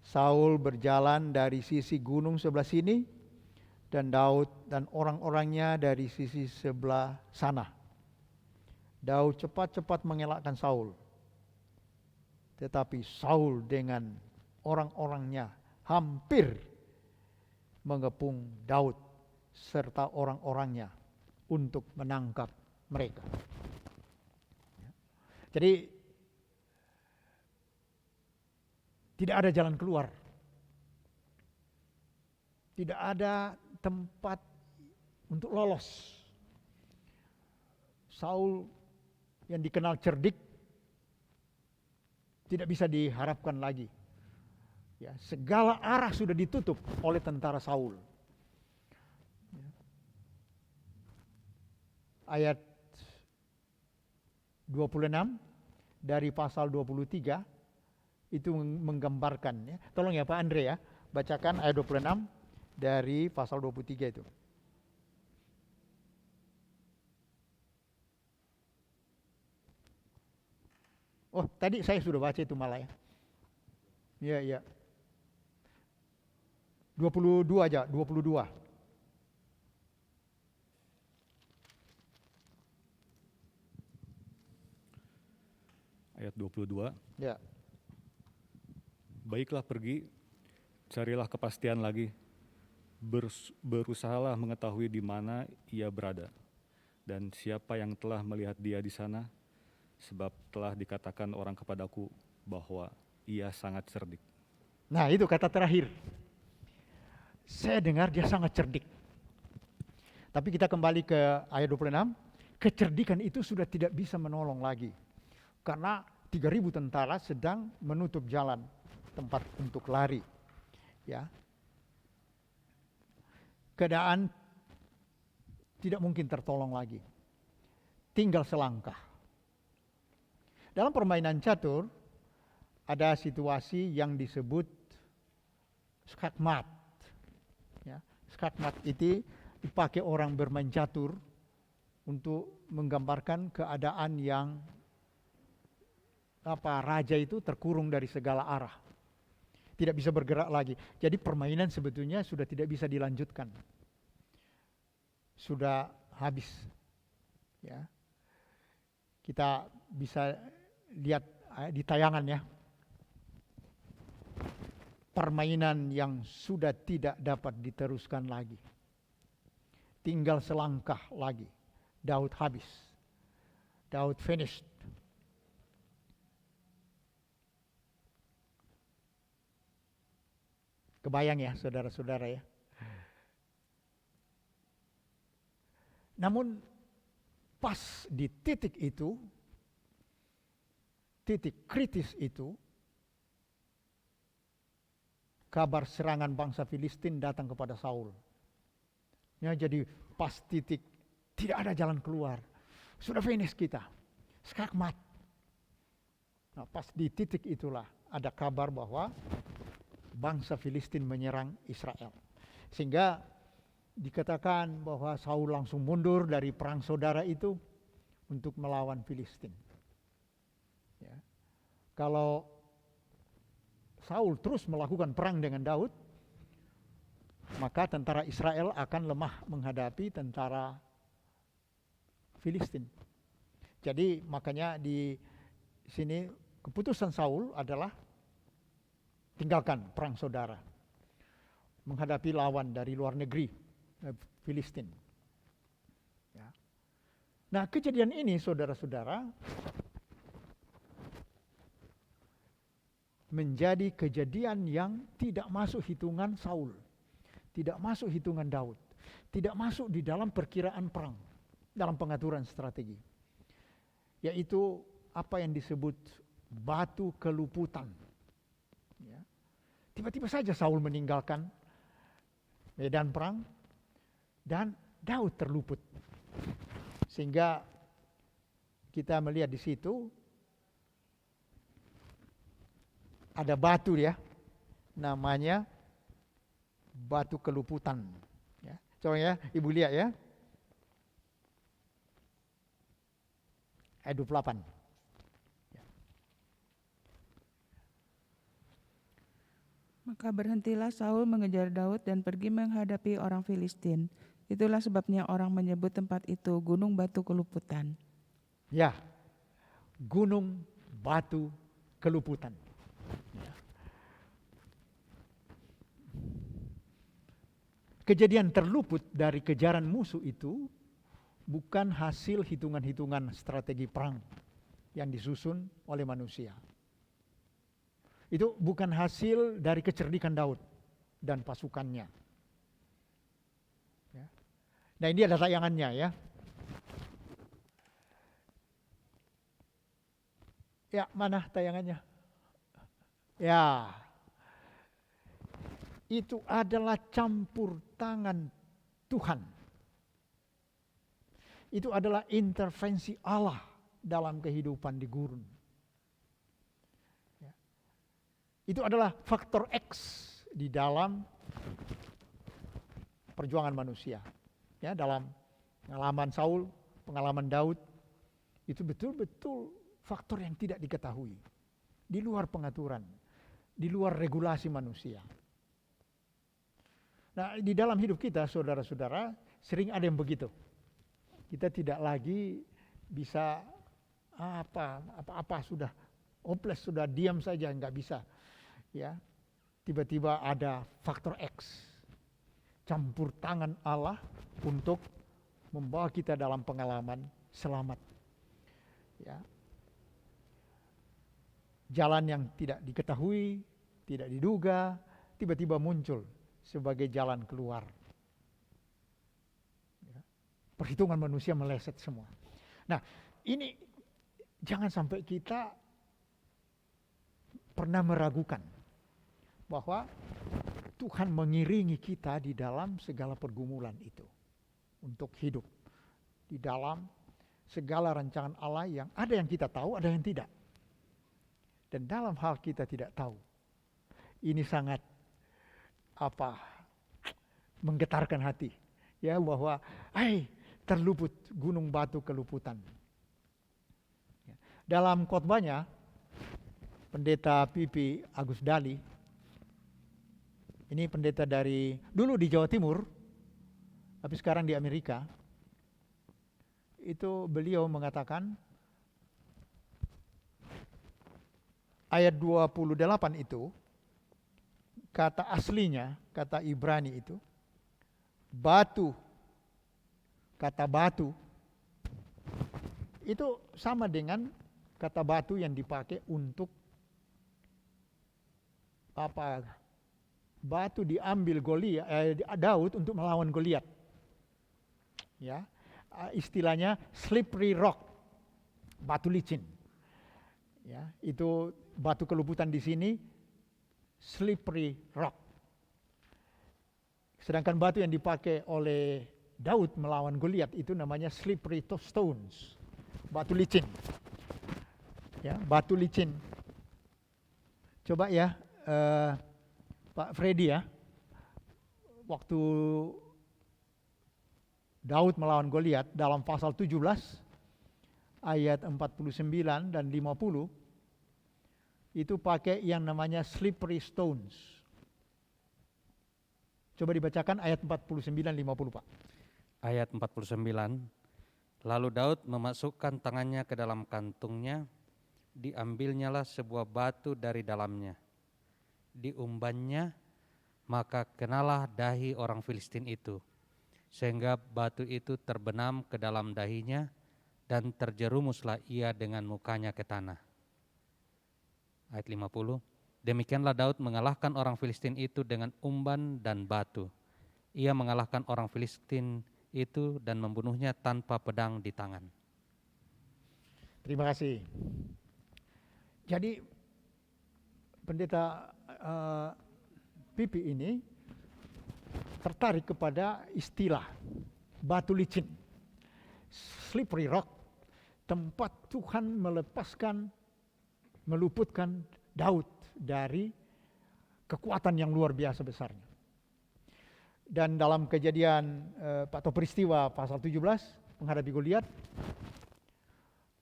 Saul berjalan dari sisi gunung sebelah sini dan Daud dan orang-orangnya dari sisi sebelah sana. Daud cepat-cepat mengelakkan Saul. Tetapi Saul dengan orang-orangnya hampir mengepung Daud serta orang-orangnya untuk menangkap mereka. Jadi tidak ada jalan keluar. Tidak ada tempat untuk lolos. Saul yang dikenal cerdik tidak bisa diharapkan lagi. Ya, segala arah sudah ditutup oleh tentara Saul. Ya. Ayat 26 dari pasal 23, itu menggambarkan ya. Tolong ya Pak Andre ya, bacakan ayat 26 dari pasal 23 itu. Oh, tadi saya sudah baca itu malah ya. Iya, iya. 22 aja, 22. Ayat 22. Ya. Baiklah pergi, carilah kepastian lagi, berusahalah mengetahui di mana ia berada, dan siapa yang telah melihat dia di sana, sebab telah dikatakan orang kepadaku bahwa ia sangat cerdik. Nah, itu kata terakhir. Saya dengar dia sangat cerdik. Tapi kita kembali ke ayat 26, kecerdikan itu sudah tidak bisa menolong lagi. Karena 3.000 tentara sedang menutup jalan, tempat untuk lari. Ya. Keadaan tidak mungkin tertolong lagi. Tinggal selangkah. Dalam permainan catur, ada situasi yang disebut skakmat. Ya, skakmat itu dipakai orang bermain catur untuk menggambarkan keadaan yang raja itu terkurung dari segala arah. Tidak bisa bergerak lagi. Jadi permainan sebetulnya sudah tidak bisa dilanjutkan. Sudah habis. Ya. Kita bisa lihat di tayangan ya. Permainan yang sudah tidak dapat diteruskan lagi. Tinggal selangkah lagi. Daud habis. Daud finished. Kebayang ya saudara-saudara ya. Namun pas di titik itu, titik kritis itu, kabar serangan bangsa Filistin datang kepada Saul. Ya, jadi pas titik tidak ada jalan keluar. Sudah finish kita. Skakmat. Nah, pas di titik itulah ada kabar bahwa bangsa Filistin menyerang Israel. Sehingga dikatakan bahwa Saul langsung mundur dari perang saudara itu untuk melawan Filistin. Ya. Kalau Saul terus melakukan perang dengan Daud, maka tentara Israel akan lemah menghadapi tentara Filistin. Jadi makanya di sini keputusan Saul adalah tinggalkan perang saudara. Menghadapi lawan dari luar negeri, Filistin. Ya. Nah, kejadian ini saudara-saudara menjadi kejadian yang tidak masuk hitungan Saul. Tidak masuk hitungan Daud. Tidak masuk di dalam perkiraan perang. Dalam pengaturan strategi. Yaitu apa yang disebut batu keluputan. Ya. Tiba-tiba saja Saul meninggalkan medan perang dan Daud terluput. Sehingga kita melihat di situ ada batu ya, namanya batu keluputan. Ya. Coba ya, Ibu lihat ya. Ayat 28. Maka berhentilah Saul mengejar Daud dan pergi menghadapi orang Filistin. Itulah sebabnya orang menyebut tempat itu Gunung Batu Keluputan. Ya, Gunung Batu Keluputan. Ya. Kejadian terluput dari kejaran musuh itu bukan hasil hitungan-hitungan strategi perang yang disusun oleh manusia. Itu bukan hasil dari kecerdikan Daud dan pasukannya. Ya. Nah, ini ada tayangannya ya. Ya, mana tayangannya? Ya. Itu adalah campur tangan Tuhan. Itu adalah intervensi Allah dalam kehidupan di gurun. Ya. Itu adalah faktor X di dalam perjuangan manusia. Ya, dalam pengalaman Saul, pengalaman Daud, itu betul-betul faktor yang tidak diketahui, di luar pengaturan, di luar regulasi manusia. Nah, di dalam hidup kita, saudara-saudara, sering ada yang begitu. Kita tidak lagi bisa apa-apa sudah hopeless, sudah diam saja, nggak bisa. Ya, tiba-tiba ada faktor X, campur tangan Allah untuk membawa kita dalam pengalaman selamat. Ya, jalan yang tidak diketahui, tidak diduga, tiba-tiba muncul sebagai jalan keluar. Ya, perhitungan manusia meleset semua. Nah, ini jangan sampai kita pernah meragukan bahwa Tuhan mengiringi kita di dalam segala pergumulan itu untuk hidup di dalam segala rancangan Allah, yang ada yang kita tahu, ada yang tidak. Dan dalam hal kita tidak tahu, ini sangat menggetarkan hati, ya, bahwa terluput gunung batu keluputan. Dalam khotbahnya Pendeta Pipi Agus Dali, ini pendeta dari dulu di Jawa Timur, tapi sekarang di Amerika, itu beliau mengatakan ayat 28 itu, kata aslinya, kata Ibrani itu, batu, kata batu, itu sama dengan kata batu yang dipakai untuk batu diambil Daud untuk melawan Goliat. Ya, istilahnya slippery rock, batu licin. Ya, itu batu keluputan di sini slippery rock. Sedangkan batu yang dipakai oleh Daud melawan Goliat itu namanya slippery stones, batu licin. Ya, batu licin. Coba ya, Pak Freddy ya, waktu Daud melawan Goliat dalam pasal 17 ayat 49 dan 50 itu pakai yang namanya slippery stones. Coba dibacakan ayat 49-50, Pak. Ayat 49, lalu Daud memasukkan tangannya ke dalam kantungnya, diambilnyalah sebuah batu dari dalamnya, diumbannya, maka kenalah dahi orang Filistin itu, sehingga batu itu terbenam ke dalam dahinya, dan terjerumuslah ia dengan mukanya ke tanah. Ayat 50, demikianlah Daud mengalahkan orang Filistin itu dengan umban dan batu. Ia mengalahkan orang Filistin itu dan membunuhnya tanpa pedang di tangan. Terima kasih. Jadi Pendeta Pipi ini tertarik kepada istilah batu licin, slippery rock, tempat Tuhan meluputkan Daud dari kekuatan yang luar biasa besarnya. Dan dalam kejadian atau peristiwa pasal 17 menghadapi Goliat,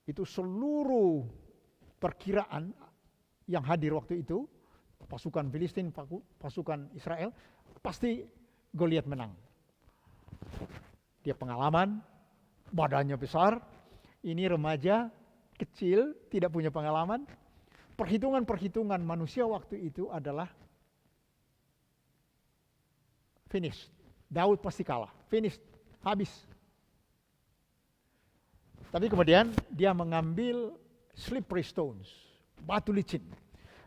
itu seluruh perkiraan yang hadir waktu itu, pasukan Filistin, pasukan Israel, pasti Goliat menang. Dia pengalaman, badannya besar, ini remaja kecil, tidak punya pengalaman. Perhitungan-perhitungan manusia waktu itu adalah finish. Daud pasti kalah, finish, habis. Tapi kemudian dia mengambil slippery stones, batu licin.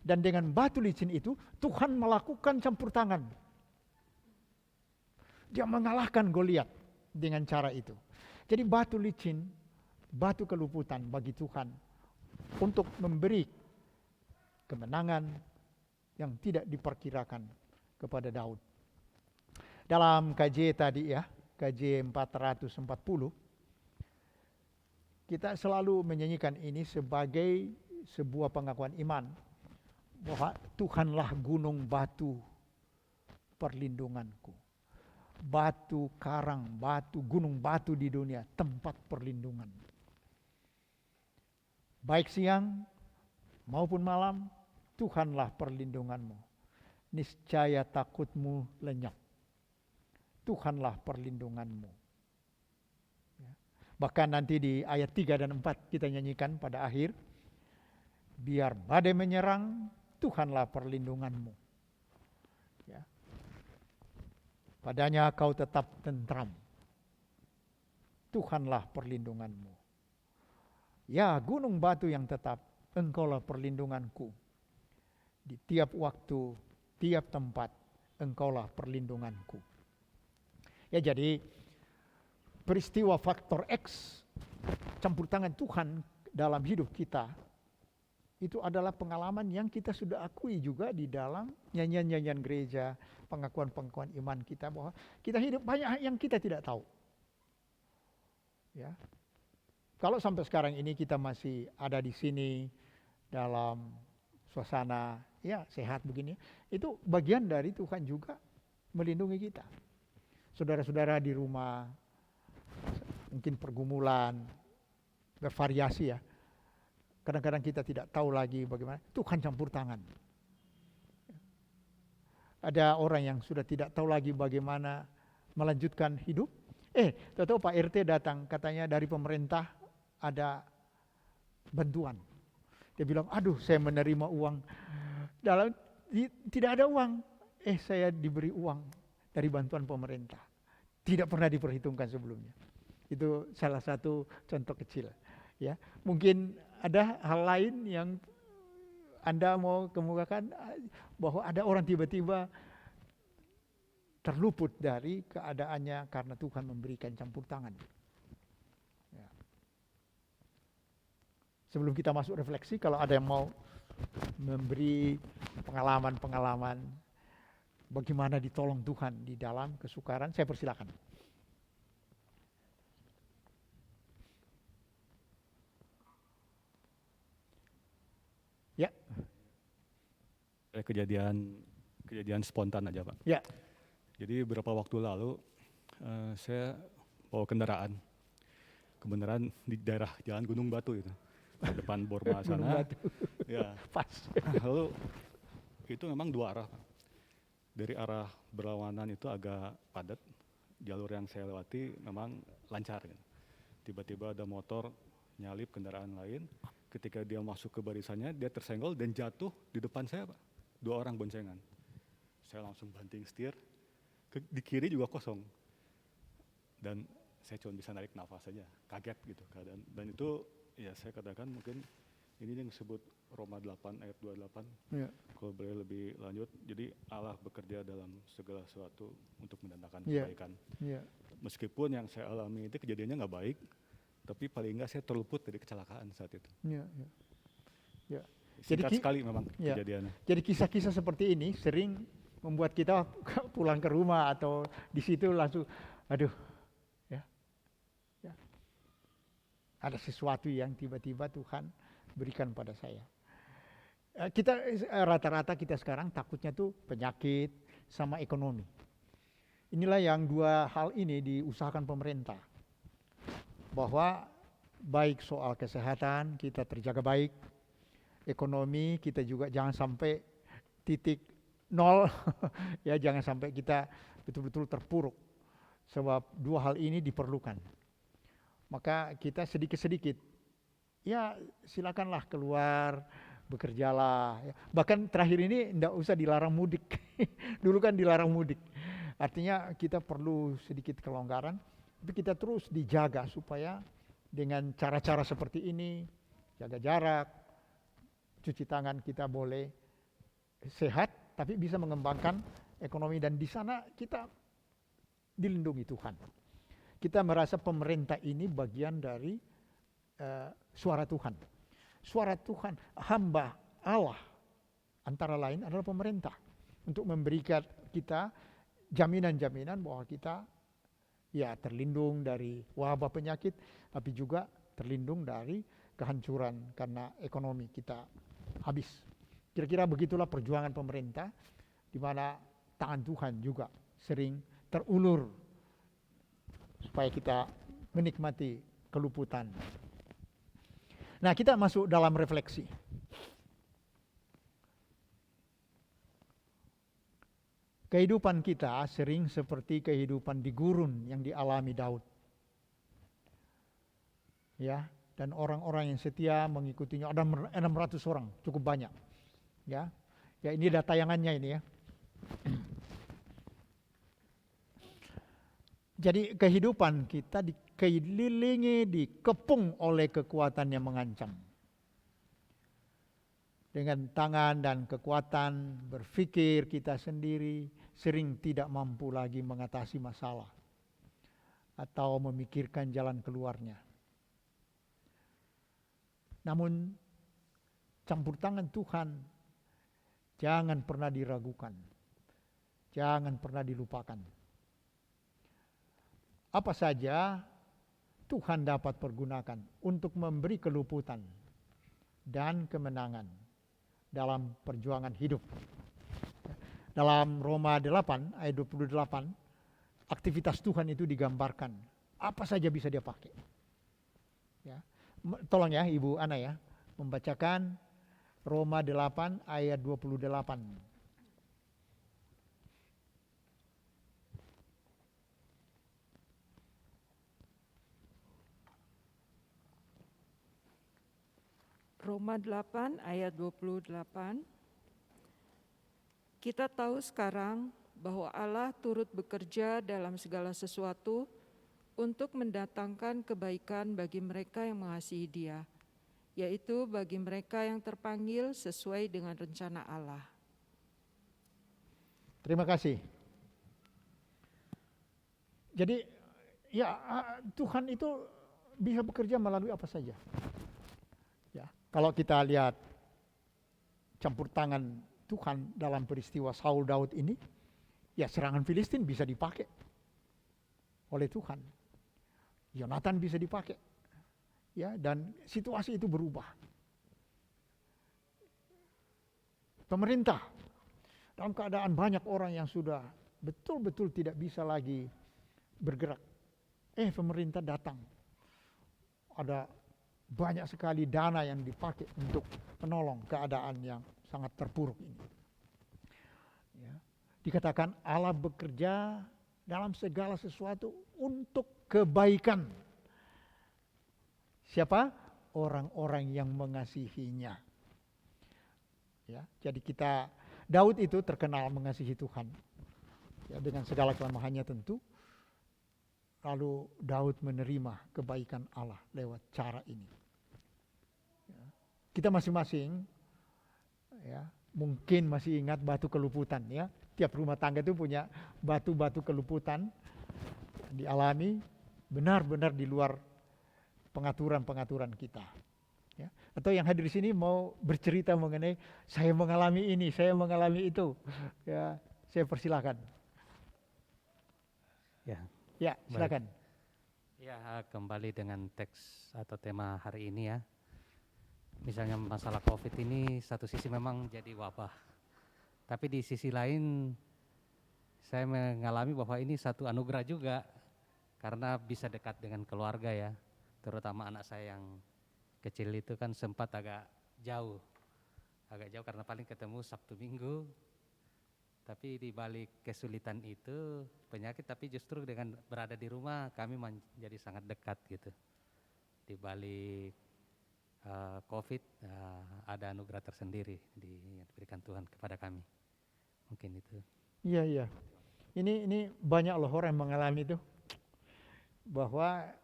Dan dengan batu licin itu Tuhan melakukan campur tangan. Dia mengalahkan Goliat dengan cara itu. Jadi batu licin, batu keluputan bagi Tuhan untuk memberi kemenangan yang tidak diperkirakan kepada Daud. Dalam KJ tadi ya, KJ 440, kita selalu menyanyikan ini sebagai sebuah pengakuan iman bahwa Tuhanlah gunung batu perlindunganku. Batu karang, gunung batu di dunia, tempat perlindungan. Baik siang maupun malam, Tuhanlah perlindunganmu. Niscaya takutmu lenyap. Tuhanlah perlindunganmu. Ya. Bahkan nanti di ayat 3 dan 4 kita nyanyikan pada akhir, biar badai menyerang, Tuhanlah perlindunganmu. Ya. Padanya kau tetap tentram. Tuhanlah perlindunganmu. Ya, gunung batu yang tetap, engkaulah perlindunganku. Di tiap waktu, tiap tempat, engkaulah perlindunganku. Ya, jadi peristiwa faktor X, campur tangan Tuhan dalam hidup kita, itu adalah pengalaman yang kita sudah akui juga di dalam nyanyian-nyanyian gereja, pengakuan-pengakuan iman kita, bahwa kita hidup banyak yang kita tidak tahu. Ya. Kalau sampai sekarang ini kita masih ada di sini dalam suasana ya sehat begini, itu bagian dari Tuhan juga melindungi kita. Saudara-saudara di rumah mungkin pergumulan bervariasi ya. Kadang-kadang kita tidak tahu lagi bagaimana, Tuhan campur tangan. Ada orang yang sudah tidak tahu lagi bagaimana melanjutkan hidup. Tahu Pak RT datang, katanya dari pemerintah ada bantuan. Dia bilang, aduh saya menerima uang. Tidak ada uang. Saya diberi uang dari bantuan pemerintah. Tidak pernah diperhitungkan sebelumnya. Itu salah satu contoh kecil. Ya, mungkin ada hal lain yang Anda mau kemukakan, bahwa ada orang tiba-tiba terluput dari keadaannya karena Tuhan memberikan campur tangan. Ya. Sebelum kita masuk refleksi, kalau ada yang mau memberi pengalaman-pengalaman bagaimana ditolong Tuhan di dalam kesukaran, saya persilakan. Ya. Kejadian spontan aja Pak. Ya. Jadi beberapa waktu lalu saya bawa kendaraan, kebenaran di daerah Jalan Gunung Batu itu, di depan Borma sana. Ya. Pas. Lalu itu memang dua arah. Dari arah berlawanan itu agak padat, jalur yang saya lewati memang lancar. Tiba-tiba ada motor nyalip kendaraan lain. Ketika dia masuk ke barisannya, dia tersenggol dan jatuh di depan saya Pak. 2 orang boncengan. Saya langsung banting setir. Di kiri juga kosong, dan saya cuma bisa narik nafas saja, kaget gitu keadaan. Dan itu ya saya katakan mungkin ini yang disebut Roma 8 ayat 28. Ya. Kalau boleh lebih lanjut, jadi Allah bekerja dalam segala sesuatu untuk mendatangkan kebaikan. Ya. Meskipun yang saya alami itu kejadiannya nggak baik, tapi paling nggak saya terluput dari kecelakaan saat itu. Ya. Singkat sekali memang kejadiannya. Jadi kisah-kisah seperti ini sering membuat kita pulang ke rumah atau di situ langsung, aduh, ya, ada sesuatu yang tiba-tiba Tuhan berikan pada saya. Kita rata-rata kita sekarang takutnya tuh penyakit sama ekonomi. Inilah yang 2 hal ini diusahakan pemerintah, bahwa baik soal kesehatan kita terjaga baik, ekonomi kita juga jangan sampai titik 0 ya, jangan sampai kita betul-betul terpuruk, sebab 2 hal ini diperlukan. Maka kita sedikit-sedikit ya silakanlah keluar, bekerjalah ya. Bahkan terakhir ini tidak usah dilarang mudik. Dulu kan dilarang mudik, artinya kita perlu sedikit kelonggaran, tapi kita terus dijaga supaya dengan cara-cara seperti ini, jaga jarak, cuci tangan, kita boleh sehat tapi bisa mengembangkan ekonomi, dan di sana kita dilindungi Tuhan. Kita merasa pemerintah ini bagian dari suara Tuhan. Suara Tuhan, hamba Allah antara lain adalah pemerintah, untuk memberikan kita jaminan-jaminan bahwa kita ya terlindung dari wabah penyakit, tapi juga terlindung dari kehancuran karena ekonomi kita habis. Kira-kira begitulah perjuangan pemerintah, di mana tangan Tuhan juga sering terulur supaya kita menikmati keluputan. Nah, kita masuk dalam refleksi. Kehidupan kita sering seperti kehidupan di gurun yang dialami Daud. Ya, dan orang-orang yang setia mengikutinya ada 600 orang, cukup banyak. Ya. Ya, ini ada tayangannya ini ya. Jadi kehidupan kita dikelilingi, dikepung oleh kekuatan yang mengancam. Dengan tangan dan kekuatan berpikir kita sendiri sering tidak mampu lagi mengatasi masalah atau memikirkan jalan keluarnya. Namun campur tangan Tuhan jangan pernah diragukan, jangan pernah dilupakan. Apa saja Tuhan dapat pergunakan untuk memberi keluputan dan kemenangan dalam perjuangan hidup. Dalam Roma 8 ayat 28, aktivitas Tuhan itu digambarkan. Apa saja bisa dia pakai. Ya. Tolong ya Ibu Ana ya, membacakan Roma 8 ayat 28. Roma 8 ayat 28. Kita tahu sekarang bahwa Allah turut bekerja dalam segala sesuatu untuk mendatangkan kebaikan bagi mereka yang mengasihi Dia, yaitu bagi mereka yang terpanggil sesuai dengan rencana Allah. Terima kasih. Jadi ya Tuhan itu bisa bekerja melalui apa saja. Ya, kalau kita lihat campur tangan Tuhan dalam peristiwa Saul Daud ini, ya serangan Filistin bisa dipakai oleh Tuhan. Yonatan bisa dipakai. Ya, dan situasi itu berubah. Pemerintah dalam keadaan banyak orang yang sudah betul-betul tidak bisa lagi bergerak. Pemerintah datang. Ada banyak sekali dana yang dipakai untuk menolong keadaan yang sangat terpuruk ini. Ya. Dikatakan Allah bekerja dalam segala sesuatu untuk kebaikan. Siapa? Orang-orang yang mengasihinya. Ya, jadi Daud itu terkenal mengasihi Tuhan. Ya, dengan segala kelemahannya tentu. Lalu Daud menerima kebaikan Allah lewat cara ini. Ya. Kita masing-masing ya, mungkin masih ingat batu keluputan ya. Tiap rumah tangga itu punya batu-batu keluputan dialami benar-benar di luar pengaturan-pengaturan kita. Ya. Atau yang hadir di sini mau bercerita mengenai saya mengalami ini, saya mengalami itu. Ya, saya persilahkan. Ya, silakan. Ya, kembali dengan teks atau tema hari ini ya. Misalnya masalah COVID ini satu sisi memang jadi wabah. Tapi di sisi lain saya mengalami bahwa ini satu anugerah juga karena bisa dekat dengan keluarga ya. Terutama anak saya yang kecil itu kan sempat agak jauh karena paling ketemu Sabtu Minggu. Tapi di balik kesulitan itu penyakit, tapi justru dengan berada di rumah kami menjadi sangat dekat gitu. Di balik COVID ada anugerah tersendiri yang diberikan Tuhan kepada kami. Mungkin itu. Iya. Ini banyak loh orang yang mengalami itu. Bahwa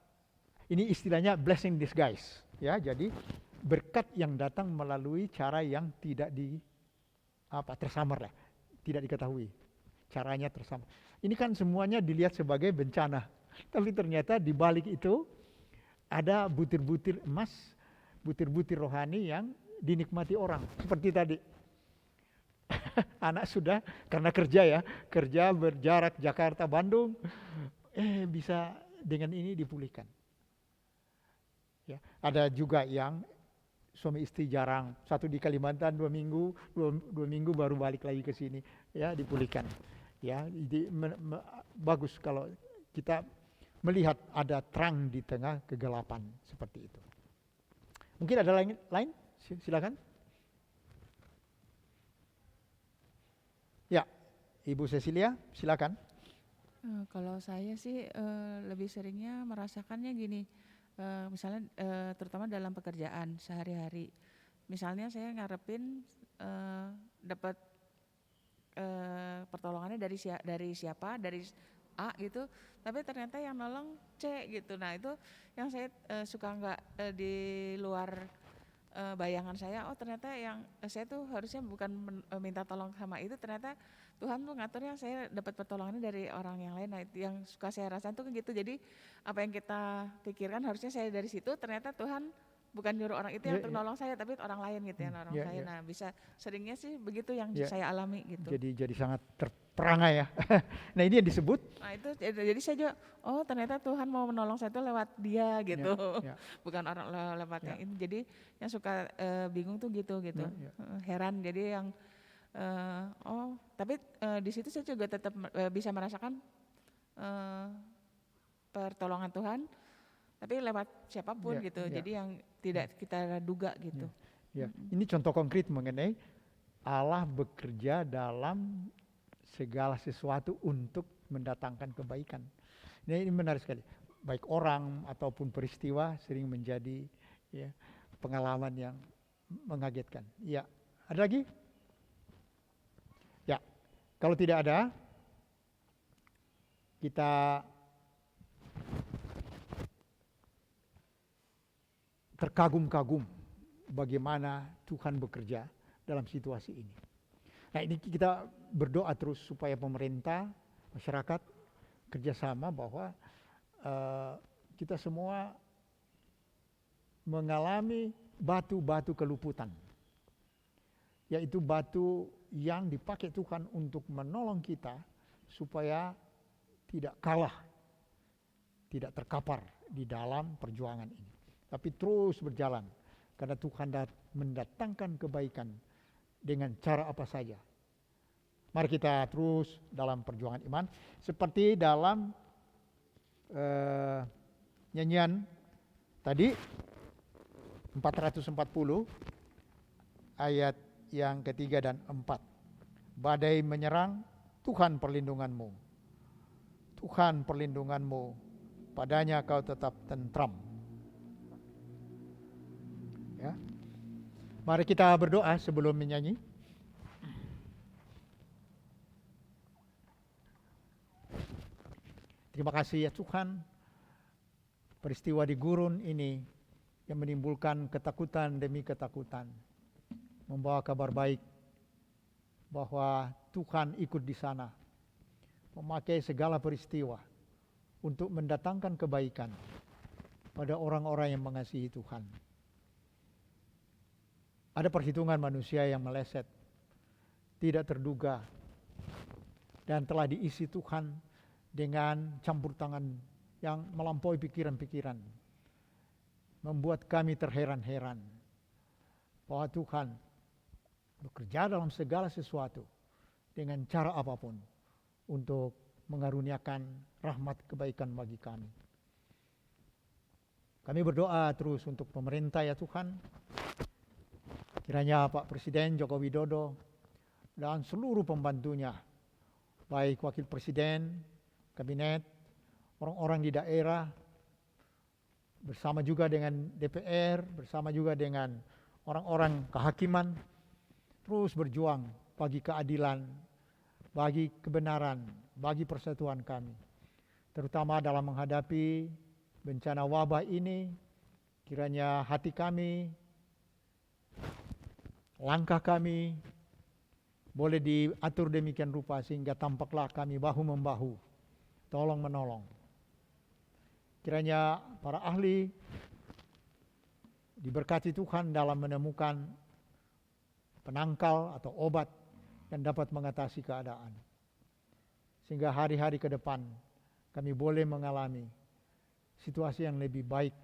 ini istilahnya blessing disguise. Ya, jadi berkat yang datang melalui cara yang tidak tersamar lah. Tidak diketahui. Caranya tersamar. Ini kan semuanya dilihat sebagai bencana. Tapi ternyata di balik itu ada butir-butir emas, butir-butir rohani yang dinikmati orang. Seperti tadi. Anak sudah karena kerja berjarak Jakarta Bandung, bisa dengan ini dipulihkan. Ya, ada juga yang suami istri jarang, satu di Kalimantan 2 minggu, dua minggu baru balik lagi ke sini, ya dipulihkan. Ya, jadi bagus kalau kita melihat ada terang di tengah kegelapan seperti itu. Mungkin ada lain? Silakan. Ya, Ibu Cecilia, silakan. Kalau saya sih lebih seringnya merasakannya gini, misalnya terutama dalam pekerjaan sehari-hari. Misalnya saya ngarepin dapat pertolongannya dari siapa, dari A gitu, tapi ternyata yang nolong C gitu. Nah itu yang saya suka nggak di luar bayangan saya. Oh ternyata yang saya tuh harusnya bukan minta tolong sama itu, ternyata Tuhan tuh ngaturnya saya dapat pertolongannya dari orang yang lain. Nah itu yang suka saya rasain tuh gitu. Jadi apa yang kita pikirkan harusnya saya dari situ, ternyata Tuhan bukan nyuruh orang itu yang nolong saya, tapi orang lain gitu yang nolong saya. Nah bisa seringnya sih begitu yang saya alami gitu. Jadi sangat terperangai ya. Nah ini yang disebut. Nah itu jadi saya juga, oh ternyata Tuhan mau menolong saya itu lewat dia gitu, bukan orang lewat yang ini. Jadi yang suka bingung tuh gitu. Heran. Jadi yang tapi di situ saya juga tetap bisa merasakan pertolongan Tuhan, tapi lewat siapapun gitu. Jadi yang tidak kita duga gitu. Ini contoh konkret mengenai Allah bekerja dalam segala sesuatu untuk mendatangkan kebaikan. Nah, ini menarik sekali. Baik orang ataupun peristiwa sering menjadi pengalaman yang mengagetkan. Ya, ada lagi? Ya, kalau tidak ada, kita terkagum-kagum bagaimana Tuhan bekerja dalam situasi ini. Nah ini kita berdoa terus supaya pemerintah, masyarakat kerjasama bahwa kita semua mengalami batu-batu keluputan. Yaitu batu yang dipakai Tuhan untuk menolong kita supaya tidak kalah, tidak terkapar di dalam perjuangan ini. Tapi terus berjalan karena Tuhan mendatangkan kebaikan dengan cara apa saja. Mari kita terus dalam perjuangan iman seperti dalam nyanyian tadi 440 ayat yang ketiga dan 4. Badai menyerang, Tuhan perlindunganmu. Tuhan perlindunganmu, padanya kau tetap tentram. Ya. Mari kita berdoa sebelum menyanyi. Terima kasih ya Tuhan, peristiwa di gurun ini yang menimbulkan ketakutan demi ketakutan, membawa kabar baik bahwa Tuhan ikut di sana, memakai segala peristiwa untuk mendatangkan kebaikan pada orang-orang yang mengasihi Tuhan. Ada perhitungan manusia yang meleset, tidak terduga, dan telah diisi Tuhan dengan campur tangan yang melampaui pikiran-pikiran, membuat kami terheran-heran bahwa Tuhan bekerja dalam segala sesuatu dengan cara apapun untuk mengaruniakan rahmat kebaikan bagi kami. Kami berdoa terus untuk pemerintah ya Tuhan, kiranya Pak Presiden Joko Widodo dan seluruh pembantunya, baik Wakil Presiden, Kabinet, orang-orang di daerah, bersama juga dengan DPR, bersama juga dengan orang-orang kehakiman, terus berjuang bagi keadilan, bagi kebenaran, bagi persatuan kami. Terutama dalam menghadapi bencana wabah ini, kiranya hati kami, langkah kami boleh diatur demikian rupa sehingga tampaklah kami bahu-membahu, tolong-menolong. Kiranya para ahli diberkati Tuhan dalam menemukan penangkal atau obat yang dapat mengatasi keadaan. Sehingga hari-hari ke depan kami boleh mengalami situasi yang lebih baik,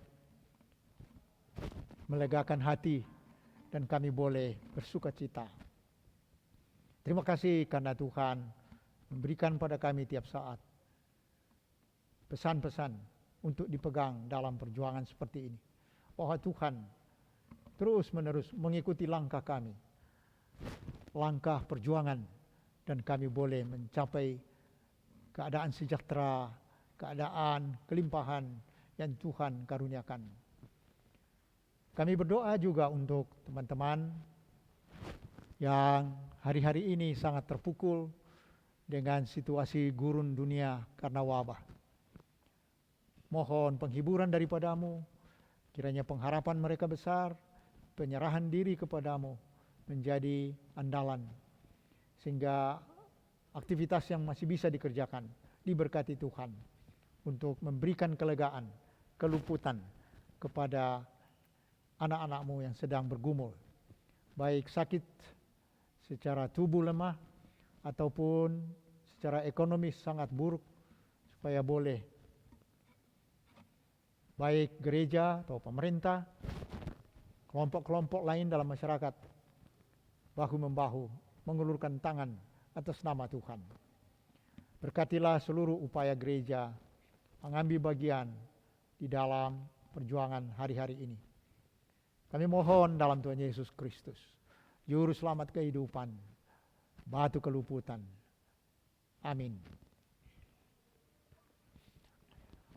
melegakan hati dan kami boleh bersuka cita. Terima kasih karena Tuhan memberikan pada kami tiap saat pesan-pesan untuk dipegang dalam perjuangan seperti ini. Bahwa Tuhan terus-menerus mengikuti langkah kami, langkah perjuangan, dan kami boleh mencapai keadaan sejahtera, keadaan kelimpahan yang Tuhan karuniakan. Kami berdoa juga untuk teman-teman yang hari-hari ini sangat terpukul dengan situasi gurun dunia karena wabah. Mohon penghiburan daripadamu, kiranya pengharapan mereka besar, penyerahan diri kepadamu menjadi andalan, sehingga aktivitas yang masih bisa dikerjakan diberkati Tuhan untuk memberikan kelegaan, keluputan kepada anak-anakmu yang sedang bergumul, baik sakit secara tubuh lemah ataupun secara ekonomis sangat buruk, supaya boleh baik gereja atau pemerintah, kelompok-kelompok lain dalam masyarakat bahu-membahu mengulurkan tangan atas nama Tuhan. Berkatilah seluruh upaya gereja mengambil bagian di dalam perjuangan hari-hari ini. Kami mohon dalam Tuhan Yesus Kristus, Juru Selamat kehidupan, batu keluputan. Amin.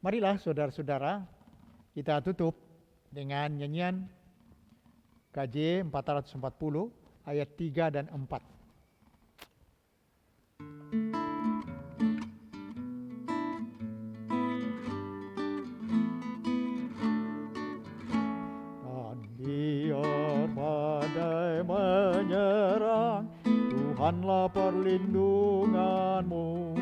Marilah saudara-saudara, kita tutup dengan nyanyian KJ 440 ayat 3 dan 4. Dan biar badai menyerang, Tuhanlah perlindunganmu.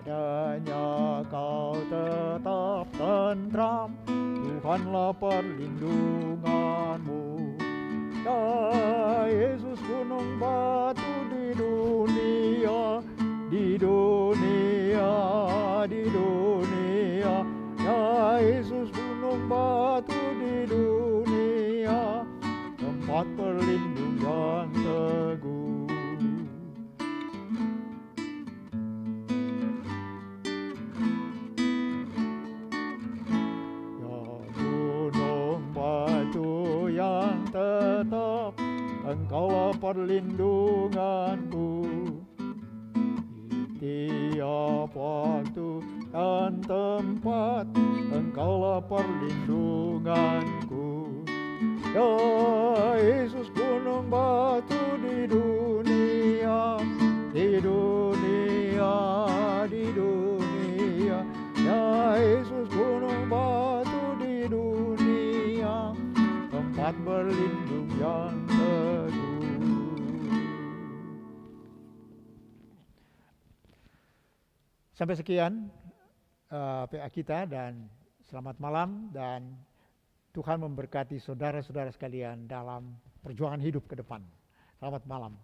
Padanya kau tetap tentram, Tuhanlah perlindunganmu. Ya Yesus gunung batu di dunia, di dunia, di dunia. Ya Yesus gunung batu di dunia, tempat berlindung yang teguh. Tetap Engkaulah perlindunganku di tiap waktu dan tempat. Engkaulah perlindunganku. Ya Yesus gunung batu di dunia, di dunia, di dunia. Ya Yesus gunung batu di dunia, tempat berlindung yang teguh. Sampai sekian PA kita, dan selamat malam, dan Tuhan memberkati saudara-saudara sekalian dalam perjuangan hidup ke depan. Selamat malam.